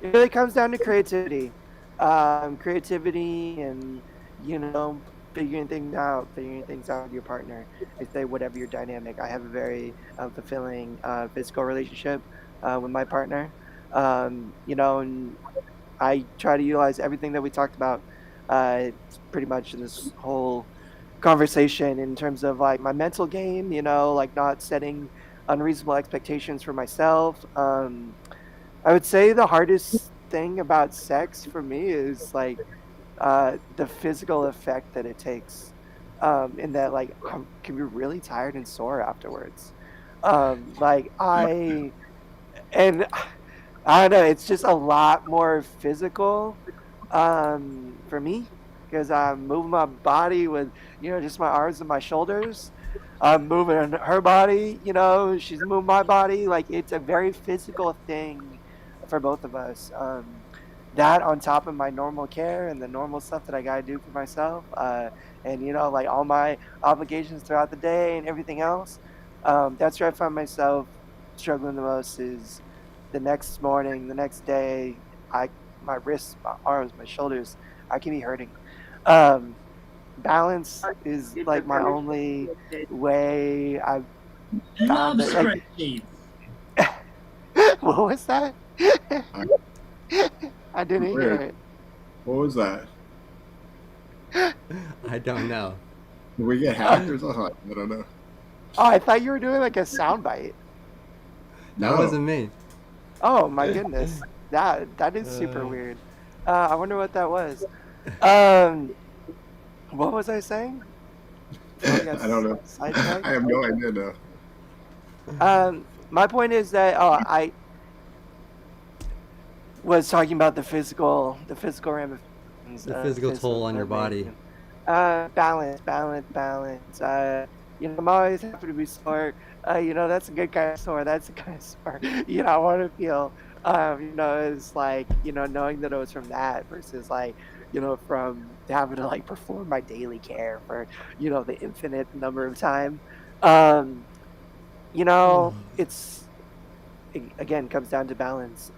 it really comes down to creativity, creativity, and figuring things out with your partner. If they whatever your dynamic. I have a very fulfilling physical relationship with my partner. And I try to utilize everything that we talked about pretty much in this whole conversation in terms of like my mental game, like not setting unreasonable expectations for myself. I would say the hardest thing about sex for me is like the physical effect that it takes, in that like I can be really tired and sore afterwards. Like and I don't know, it's just a lot more physical for me because I'm moving my body with, just my arms and my shoulders. I'm moving her body, she's moving my body. Like it's a very physical thing for both of us. That on top of my normal care and the normal stuff that I gotta do for myself, and like all my obligations throughout the day and everything else. That's where I find myself struggling the most is the next morning, the next day. My wrists, my arms, my shoulders, I can be hurting. Um, Balance is like my only way I've
Love
found that. Like,
spreadsheets.
what was that? I didn't hear
Weird.
it.
What was that?
I don't know.
Did we get hacked or something? I don't know.
Oh, I thought you were doing like a soundbite.
That
No.
wasn't me.
Oh my goodness, that is super weird. I wonder what that was. What was I saying?
I don't know.
Sidetracked?
I have no idea now.
My point is that I was talking about the physical ramifications,
The physical toll on your body.
Balance. I'm always happy to be sore. That's a good kind of sore. That's a kind of sore. I want to feel, it's like, knowing that it was from that versus like, from having to like perform my daily care for, the infinite number of time. It's again comes down to balance.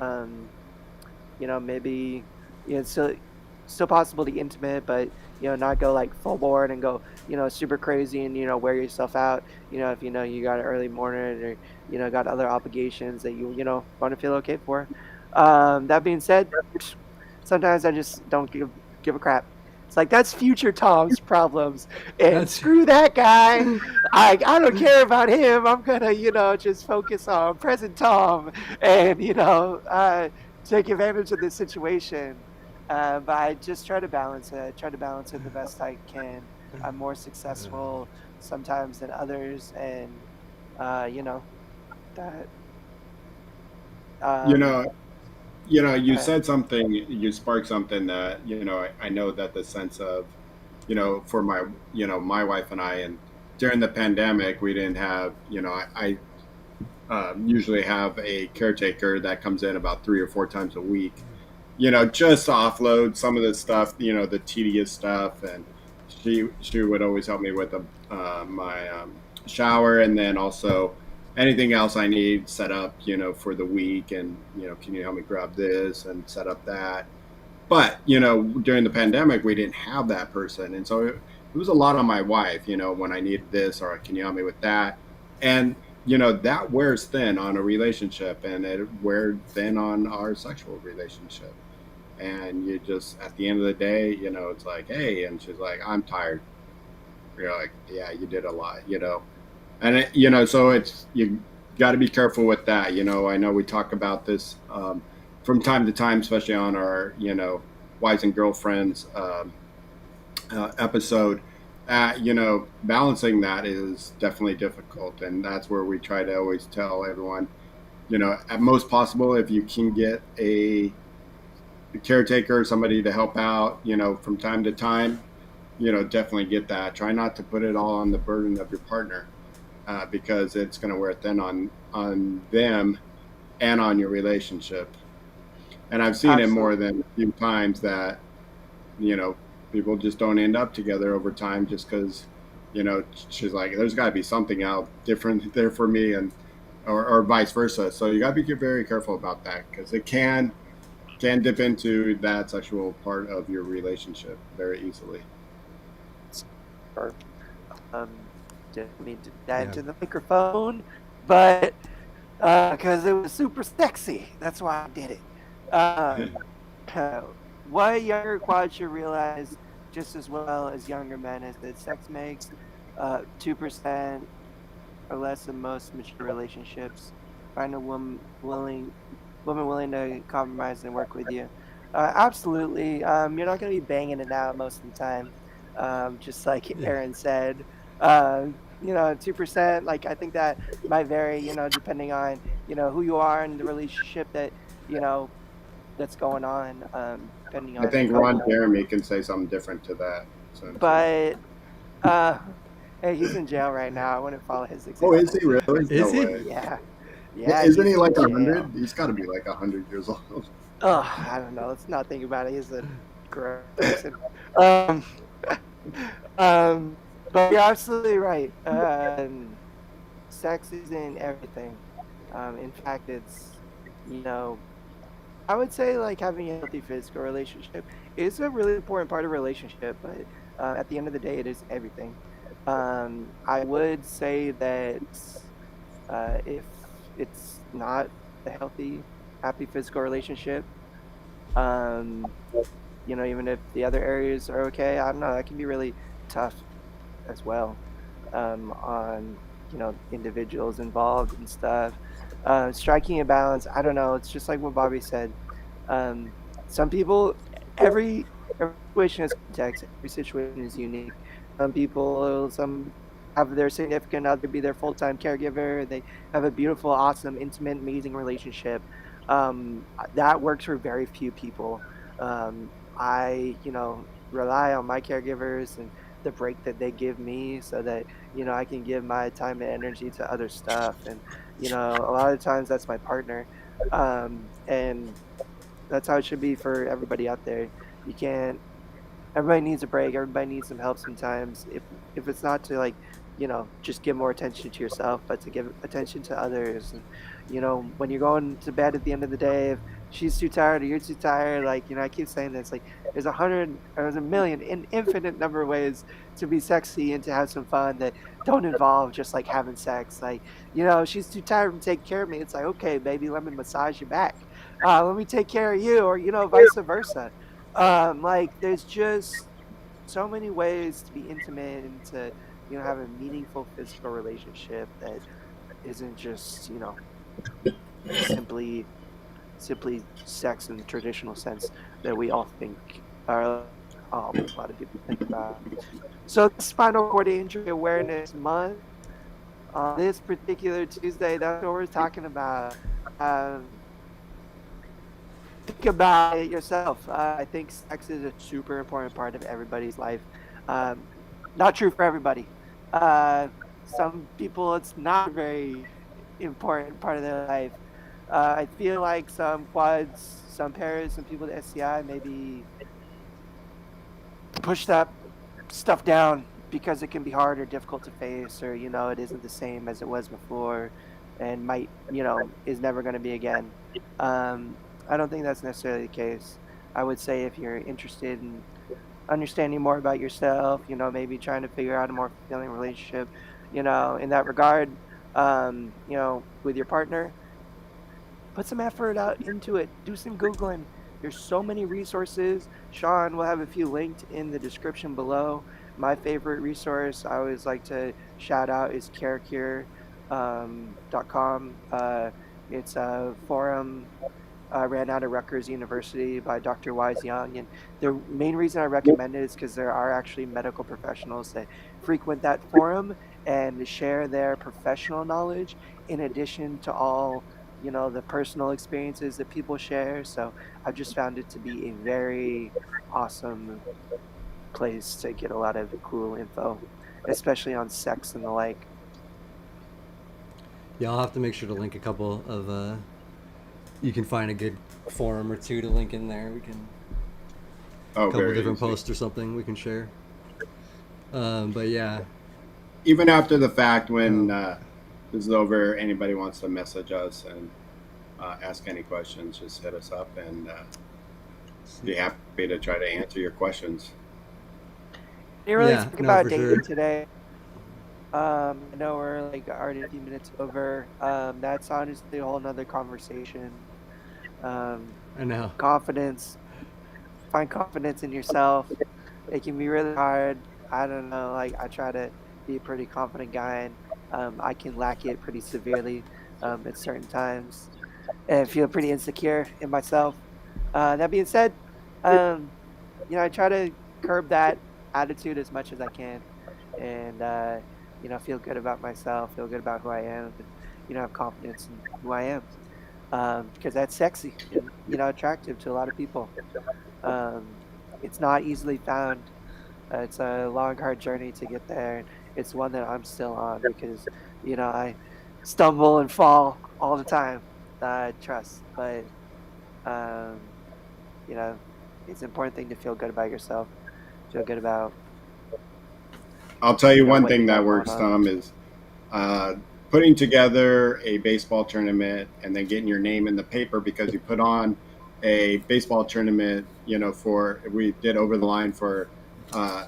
Maybe it's still possible to be intimate, but not go like full board and go super crazy and wear yourself out. If you got an early morning or got other obligations that you want to feel okay for. That being said, sometimes I just don't give a crap. It's like that's future Tom's problems, and
That's
screw that guy. I don't care about him. I'm gonna just focus on present Tom, and take advantage of this situation. But I just try to balance it. I try to balance it the best I can. I'm more successful sometimes than others, and that.
You
Um,
know, you
uh,
said something, you sparked something that, I know that the sense of, for my, my wife and I, and during the pandemic, we didn't have, I usually have a caretaker that comes in about 3 or 4 times a week, just to offload some of the stuff, the tedious stuff. And she would always help me with my shower, and then also anything else I need set up, for the week. And, can you help me grab this and set up that? But, during the pandemic, we didn't have that person. And so it was a lot on my wife, when I needed this, or can you help me with that? And, that wears thin on a relationship, and it wears thin on our sexual relationship. And you just, at the end of the day, it's like, hey, and she's like, I'm tired. You're like, yeah, you did a lot, and so it's, you got to be careful with that. I know we talk about this from time to time, especially on our wives and girlfriends episode. Balancing that is definitely difficult, and that's where we try to always tell everyone, at most possible, if you can get a caretaker, somebody to help out, from time to time, definitely get that. Try not to put it all on the burden of your partner, because it's going to wear thin on them and on your relationship. And I've seen it more
Absolutely.
than a few times that, you know people just don't end up together over time, just because, she's like, there's got to be something out different there for me, and or vice versa. So you got to be very careful about that, because it can dip into that sexual part of your relationship very easily.
Or, didn't mean to that
yeah.
into the microphone, but because it was super sexy. That's why I did it. What younger quads should realize just as well as younger men is that sex makes 2% or less in most mature relationships. Find a woman willing to compromise and work with you. Absolutely. You're not going to be banging it out most of the time. Just like
Yeah.
Aaron said, 2%, like I think that might vary, depending on, who you are and the relationship that, you know, that's going on, depending
I
on the
think Ron
couple.
Jeremy can say something different to that, essentially.
But, uh, hey, he's in jail right now. I wouldn't follow his
Oh, is
example.
he really? No
Is he?
way.
Yeah. Yeah,
Isn't
he's
he
in
like
jail.
100? He's got to be like 100 years old.
Oh, I don't know. Let's not think about it. He's a gross person. Um, but you're absolutely right. Sex is in everything. In fact, it's, you know, I would say like having a healthy physical relationship is a really important part of a relationship, but at the end of the day, it is everything. I would say that if it's not a healthy, happy physical relationship, um, even if the other areas are okay, I don't know, that can be really tough as well, on, individuals involved and stuff. Striking a balance, I don't know, it's just like what Bobby said. Um, some people, every situation has context, every situation is unique. Some have their significant other be their full-time caregiver. They have a beautiful, awesome, intimate, amazing relationship. That works for very few people. I, rely on my caregivers and the break that they give me so that, I can give my time and energy to other stuff. And, a lot of times that's my partner. And that's how it should be for everybody out there. You can't, everybody needs a break. Everybody needs some help sometimes. If it's not to like, just give more attention to yourself, but to give attention to others. And when you're going to bed at the end of the day, if she's too tired or you're too tired, like I keep saying this, like there's 100 or there's a million, an infinite number of ways to be sexy and to have some fun that don't involve just like having sex. Like she's too tired to take care of me. It's like, okay, baby, let me massage your back. let me take care of you, or vice versa. Like there's just so many ways to be intimate and to have a meaningful physical relationship that isn't just simply sex in the traditional sense that we all think, or a lot of people think about. So Spinal Cord Injury Awareness Month, on this particular Tuesday, that's what we're talking about. Um, think about it yourself. I think sex is a super important part of everybody's life. Um, Not true for everybody. Uh, some people, it's not a very important part of their life. I feel like some quads, some pairs, some people with SCI maybe push that stuff down because it can be hard or difficult to face, or it isn't the same as it was before, and might is never going to be again. um, I don't think that's necessarily the case. I would say if you're interested in understanding more about yourself, maybe trying to figure out a more fulfilling relationship, in that regard, with your partner, put some effort out into it. Do some Googling. There's so many resources. Shawn will have a few linked in the description below. My favorite resource I always like to shout out is carecure.com. It's a forum ran out of Rutgers University by Dr. Wise Young. And the main reason I recommend it is because there are actually medical professionals that frequent that forum and share their professional knowledge in addition to all the personal experiences that people share. So I've just found it to be a very awesome place to get a lot of cool info, especially on sex and the like.
Yeah, I'll have to make sure to link a couple of. You can find a good forum or two to link in there. We can.
Oh,
a couple
very
different
easy.
posts or something we can share. But yeah.
Even after the fact, when this is over, anybody wants to message us and ask any questions, just hit us up and be happy to try to answer your questions.
You really
Yeah,
think
no,
about
for
dating
sure.
today. I know we're like already a few minutes over. That's honestly a whole nother conversation. Um,
I know.
Confidence, find confidence in yourself. It can be really hard. I don't know. Like I try to be a pretty confident guy, and I can lack it pretty severely at certain times, and feel pretty insecure in myself. That being said, um, I try to curb that attitude as much as I can, and feel good about myself, feel good about who I am, and have confidence in who I am, because that's sexy and attractive to a lot of people. Um, it's not easily found. It's a long, hard journey to get there. And it's one that I'm still on because I stumble and fall all the time. Trust, but um, you know, it's an important thing to feel good about yourself, feel good about
I'll tell you one
what you
thing that
got going
works,
on.
Tom, is uh, putting together a baseball tournament and then getting your name in the paper because you put on a baseball tournament. For we did over the line for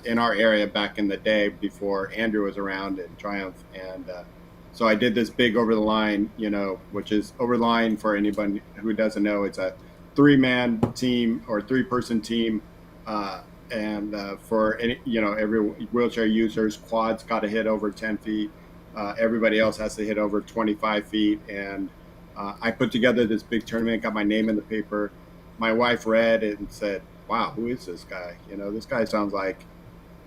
in our area back in the day before Andrew was around in Triumph, and so I did this big over the line. Which is over the line for anybody who doesn't know. It's a 3-man team or 3-person team. And for any, every wheelchair users, quads got to hit over 10 feet. Everybody else has to hit over 25 feet. And I put together this big tournament, got my name in the paper. My wife read it and said, "Wow, who is this guy? This guy sounds like,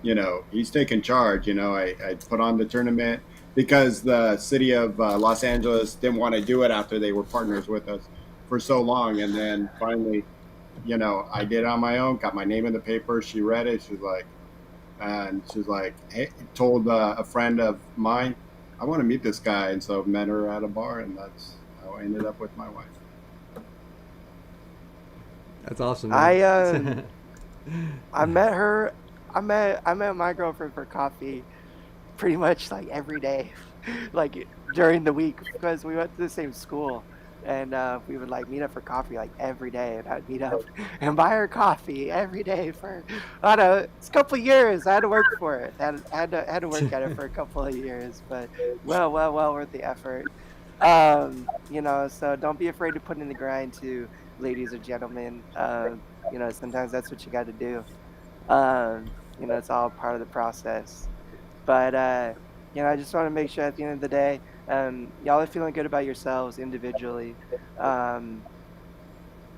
he's taking charge." I put on the tournament because the city of Los Angeles didn't want to do it after they were partners with us for so long. And then finally, I did it on my own, got my name in the paper. She read it. She's like, hey, told a friend of mine, I want to meet this guy. And so met her at a bar, and that's how I ended up with my wife.
That's awesome,
I
man.
I met her. I met my girlfriend for coffee pretty much like every day, like during the week because we went to the same school. And we would like meet up for coffee like every day, and I'd meet up and buy her coffee every day for I don't know, it's a couple of years. I had to work for it. Had to work at it for a couple of years, but well worth the effort. So don't be afraid to put in the grind to ladies and gentlemen. Sometimes that's what you got to do. It's all part of the process. But I just want to make sure at the end of the day, y'all are feeling good about yourselves individually,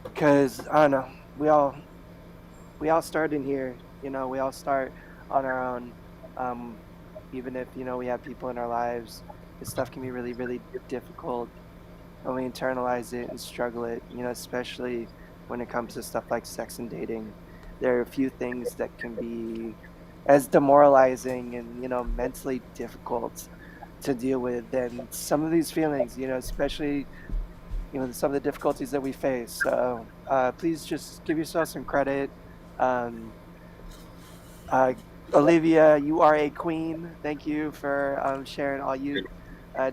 because I don't know, we all start in here. We all start on our own. Um, Even if we have people in our lives, this stuff can be really, really difficult, and we internalize it and struggle it. Especially when it comes to stuff like sex and dating. There are a few things that can be as demoralizing and mentally difficult to deal with than some of these feelings. Especially some of the difficulties that we face. So please just give yourself some credit. Um, uh, Olivia, you are a queen. Thank you for sharing all you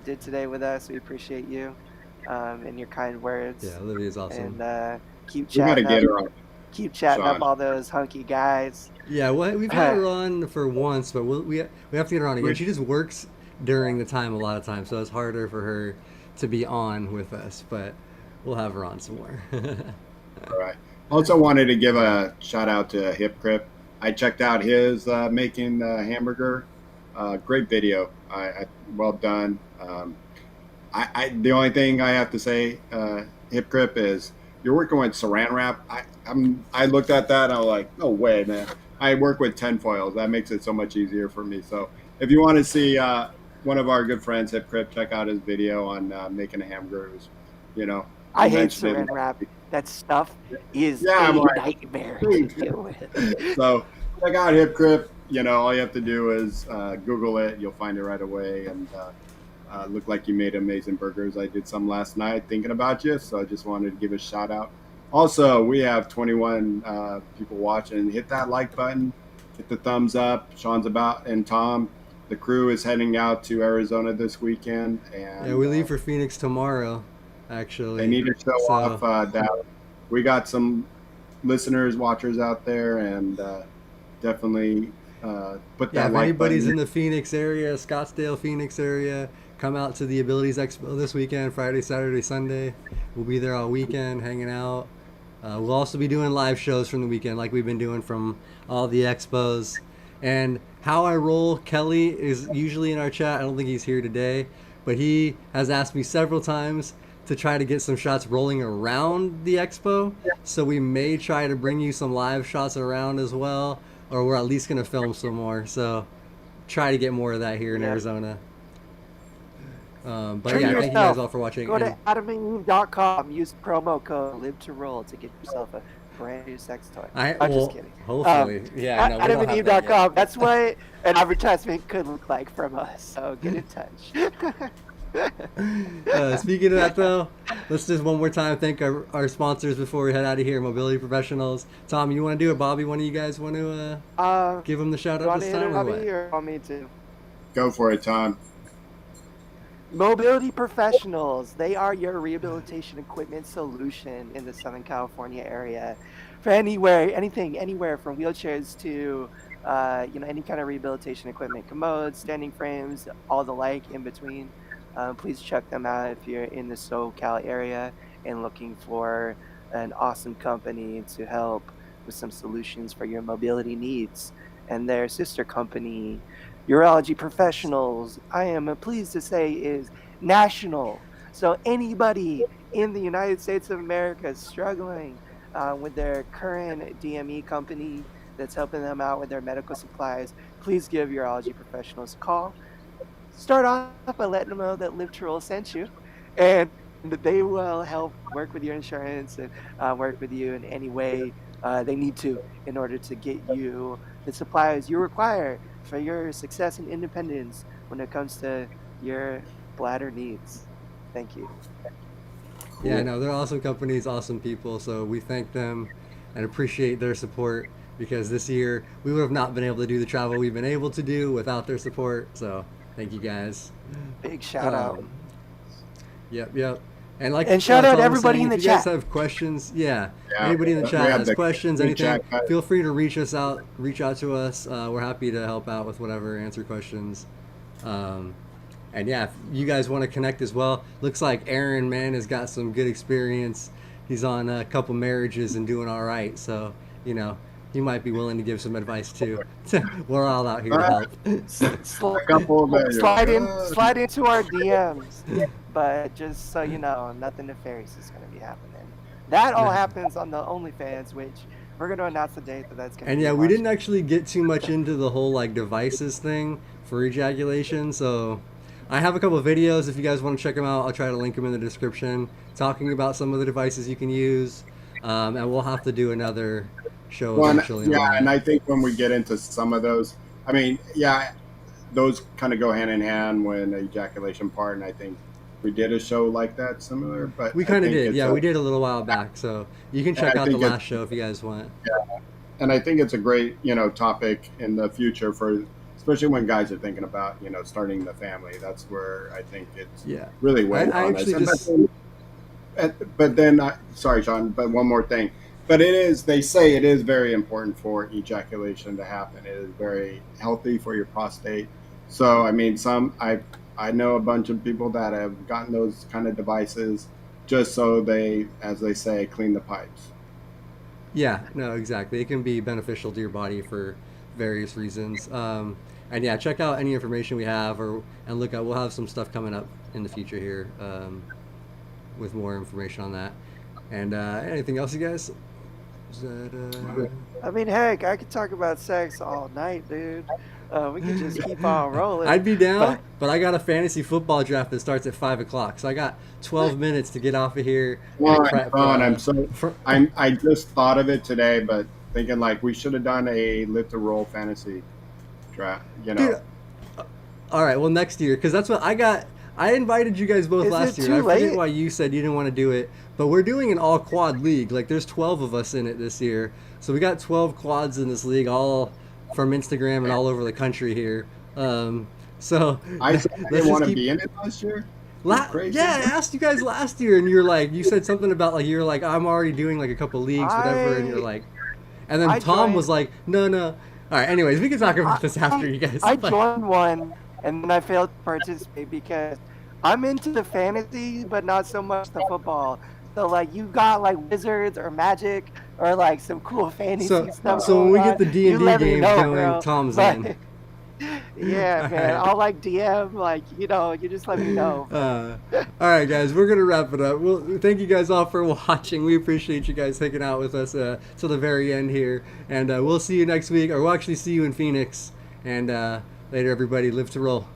did today with us. We appreciate you and your kind words.
Yeah, Olivia's awesome.
And keep
We got to
chatting
get
up,
her on.
keep chatting up
Shawn.
all those hunky guys.
Yeah, well, we've had her on for once, but we have to get her on again. She just works during the time a lot of times, so it's harder for her to be on with us, but we'll have her on some more.
All right. Also wanted to give a shout out to Hip Crip. I checked out his making hamburger. Great video. Well done. The only thing I have to say, Hip Crip, is you're working with saran wrap. I looked at that and I was like, no way, man. I work with tinfoils. That makes it so much easier for me. So if you want to see one of our good friends, Hip Crip, check out his video on making a hamburger.
I hate saran wrap. That stuff is a nightmare to deal with.
So check out Hip Crip. All you have to do is Google it. You'll find it right away. And look like you made amazing burgers. I did some last night thinking about you, so I just wanted to give a shout out. Also, we have 21 people watching. Hit that like button. Hit the thumbs up. Shawn's and Tom. The crew is heading out to Arizona this weekend. And
yeah, we leave for Phoenix tomorrow. Actually,
they need to show off that we got some listeners, watchers out there, and definitely put that
yeah, if
like
anybody's
button.
in the Phoenix area, Scottsdale, Phoenix area, come out to the Abilities Expo this weekend, Friday, Saturday, Sunday. We'll be there all weekend hanging out. We'll also be doing live shows from the weekend like we've been doing from all the expos. And How I Roll, Kelly is usually in our chat. I don't think he's here today, but he has asked me several times to try to get some shots rolling around the expo. So we may try to bring you some live shots around as well, or we're at least going to film some more. So try to get more of that here in Arizona. But
Treat
yeah,
yourself.
thank you guys all for watching.
Go to adamandeve.com. Use promo code LiveToRoll to get yourself a brand new sex toy. I'm just kidding.
Hopefully. Yeah, no, we don't have that
adamandeve.com.
yet.
That's what an advertisement could look like from us. So get in touch.
Speaking of that, though, let's just one more time thank our sponsors before we head out of here. Mobility Professionals. Tom, you want to do it? Bobby, one of you guys want to give them the shout out this time, or what?
Or want me to?
Go for it, Tom.
Mobility Professionals. They are your rehabilitation equipment solution in the Southern California area. For anywhere from wheelchairs to any kind of rehabilitation equipment, commodes, standing frames, all the like in between. Please check them out if you're in the SoCal area and looking for an awesome company to help with some solutions for your mobility needs. And their sister company, Urology Professionals, I am pleased to say, is national. So anybody in the United States of America struggling with their current DME company that's helping them out with their medical supplies, please give Urology Professionals a call. Start off by letting them know that LiveToRoll sent you, and they will help work with your insurance and work with you in any way they need to in order to get you the supplies you require for your success and independence when it comes to your bladder needs. Thank you.
Cool. Yeah, no, they're awesome companies, awesome people, so we thank them and appreciate their support, because this year we would have not been able to do the travel we've been able to do without their support, so thank you guys.
Big shout out.
Yep.
And shout out everybody in the chat.
If you guys have questions, anybody in the chat has questions, anything, feel free to reach out to us. We're happy to help out with whatever, answer questions. And yeah, if you guys want to connect as well, looks like Aaron, man, has got some good experience he's on a couple marriages and doing all right. So he might be willing to give some advice too. We're all out here to help.
Slide into our DMs, but just so you know, nothing nefarious is going to be happening. That all happens on the OnlyFans, which we're going to announce the date that's going to.
And yeah, we didn't actually get too much into the whole like devices thing for ejaculation, so I have a couple of videos. If you guys want to check them out, I'll try to link them in the description, talking about some of the devices you can use, and we'll have to do another show eventually.
Yeah, and I think when we get into some of those, I mean, yeah, those kind of go hand in hand when the ejaculation part, and I think we did a show like that similar, but
we kind of did. Yeah, we did a little while back, so you can check out the last show if you guys want.
Yeah, and I think it's a great topic in the future for, especially when guys are thinking about starting the family. That's where I think it's really weighing on us. But then, sorry, Shawn, but one more thing. But they say it is very important for ejaculation to happen. It is very healthy for your prostate. So I mean, I know a bunch of people that have gotten those kind of devices just so they, as they say, clean the pipes.
Yeah, no, exactly. It can be beneficial to your body for various reasons. And yeah, check out any information we have, and look at. We'll have some stuff coming up in the future here with more information on that. And anything else, you guys?
I mean, heck, I could talk about sex all night, dude. We could just keep on rolling.
I'd be down, but I got a fantasy football draft that starts at 5 o'clock, so I got 12 minutes to get off of here.
I just thought of it today, but thinking like we should have done a live to roll fantasy draft.
Dude, all right, well next year, because that's what I got. I invited you guys both last year. I forget why you said you didn't want to do it, but we're doing an all quad league. Like there's 12 of us in it this year, so we got 12 quads in this league, all from Instagram and all over the country here. So
I didn't want to be in it last year.
Yeah, I asked you guys last year, and you said something about like I'm already doing like a couple leagues, whatever, and you're like, and then Tom was like, no. All right, anyways, we can talk about this after you guys.
I joined one, and then I failed to participate because I'm into the fantasy, but not so much the football. So like you got like wizards or magic or like some cool fantasy stuff.
So when we get the D&D game going, Tom's in.
Yeah, man. I'll like DM, like you just let me know.
All right, guys, we're gonna wrap it up. Well, thank you guys all for watching. We appreciate you guys hanging out with us till the very end here, and we'll see you next week, or we'll actually see you in Phoenix. And later, everybody, live to roll.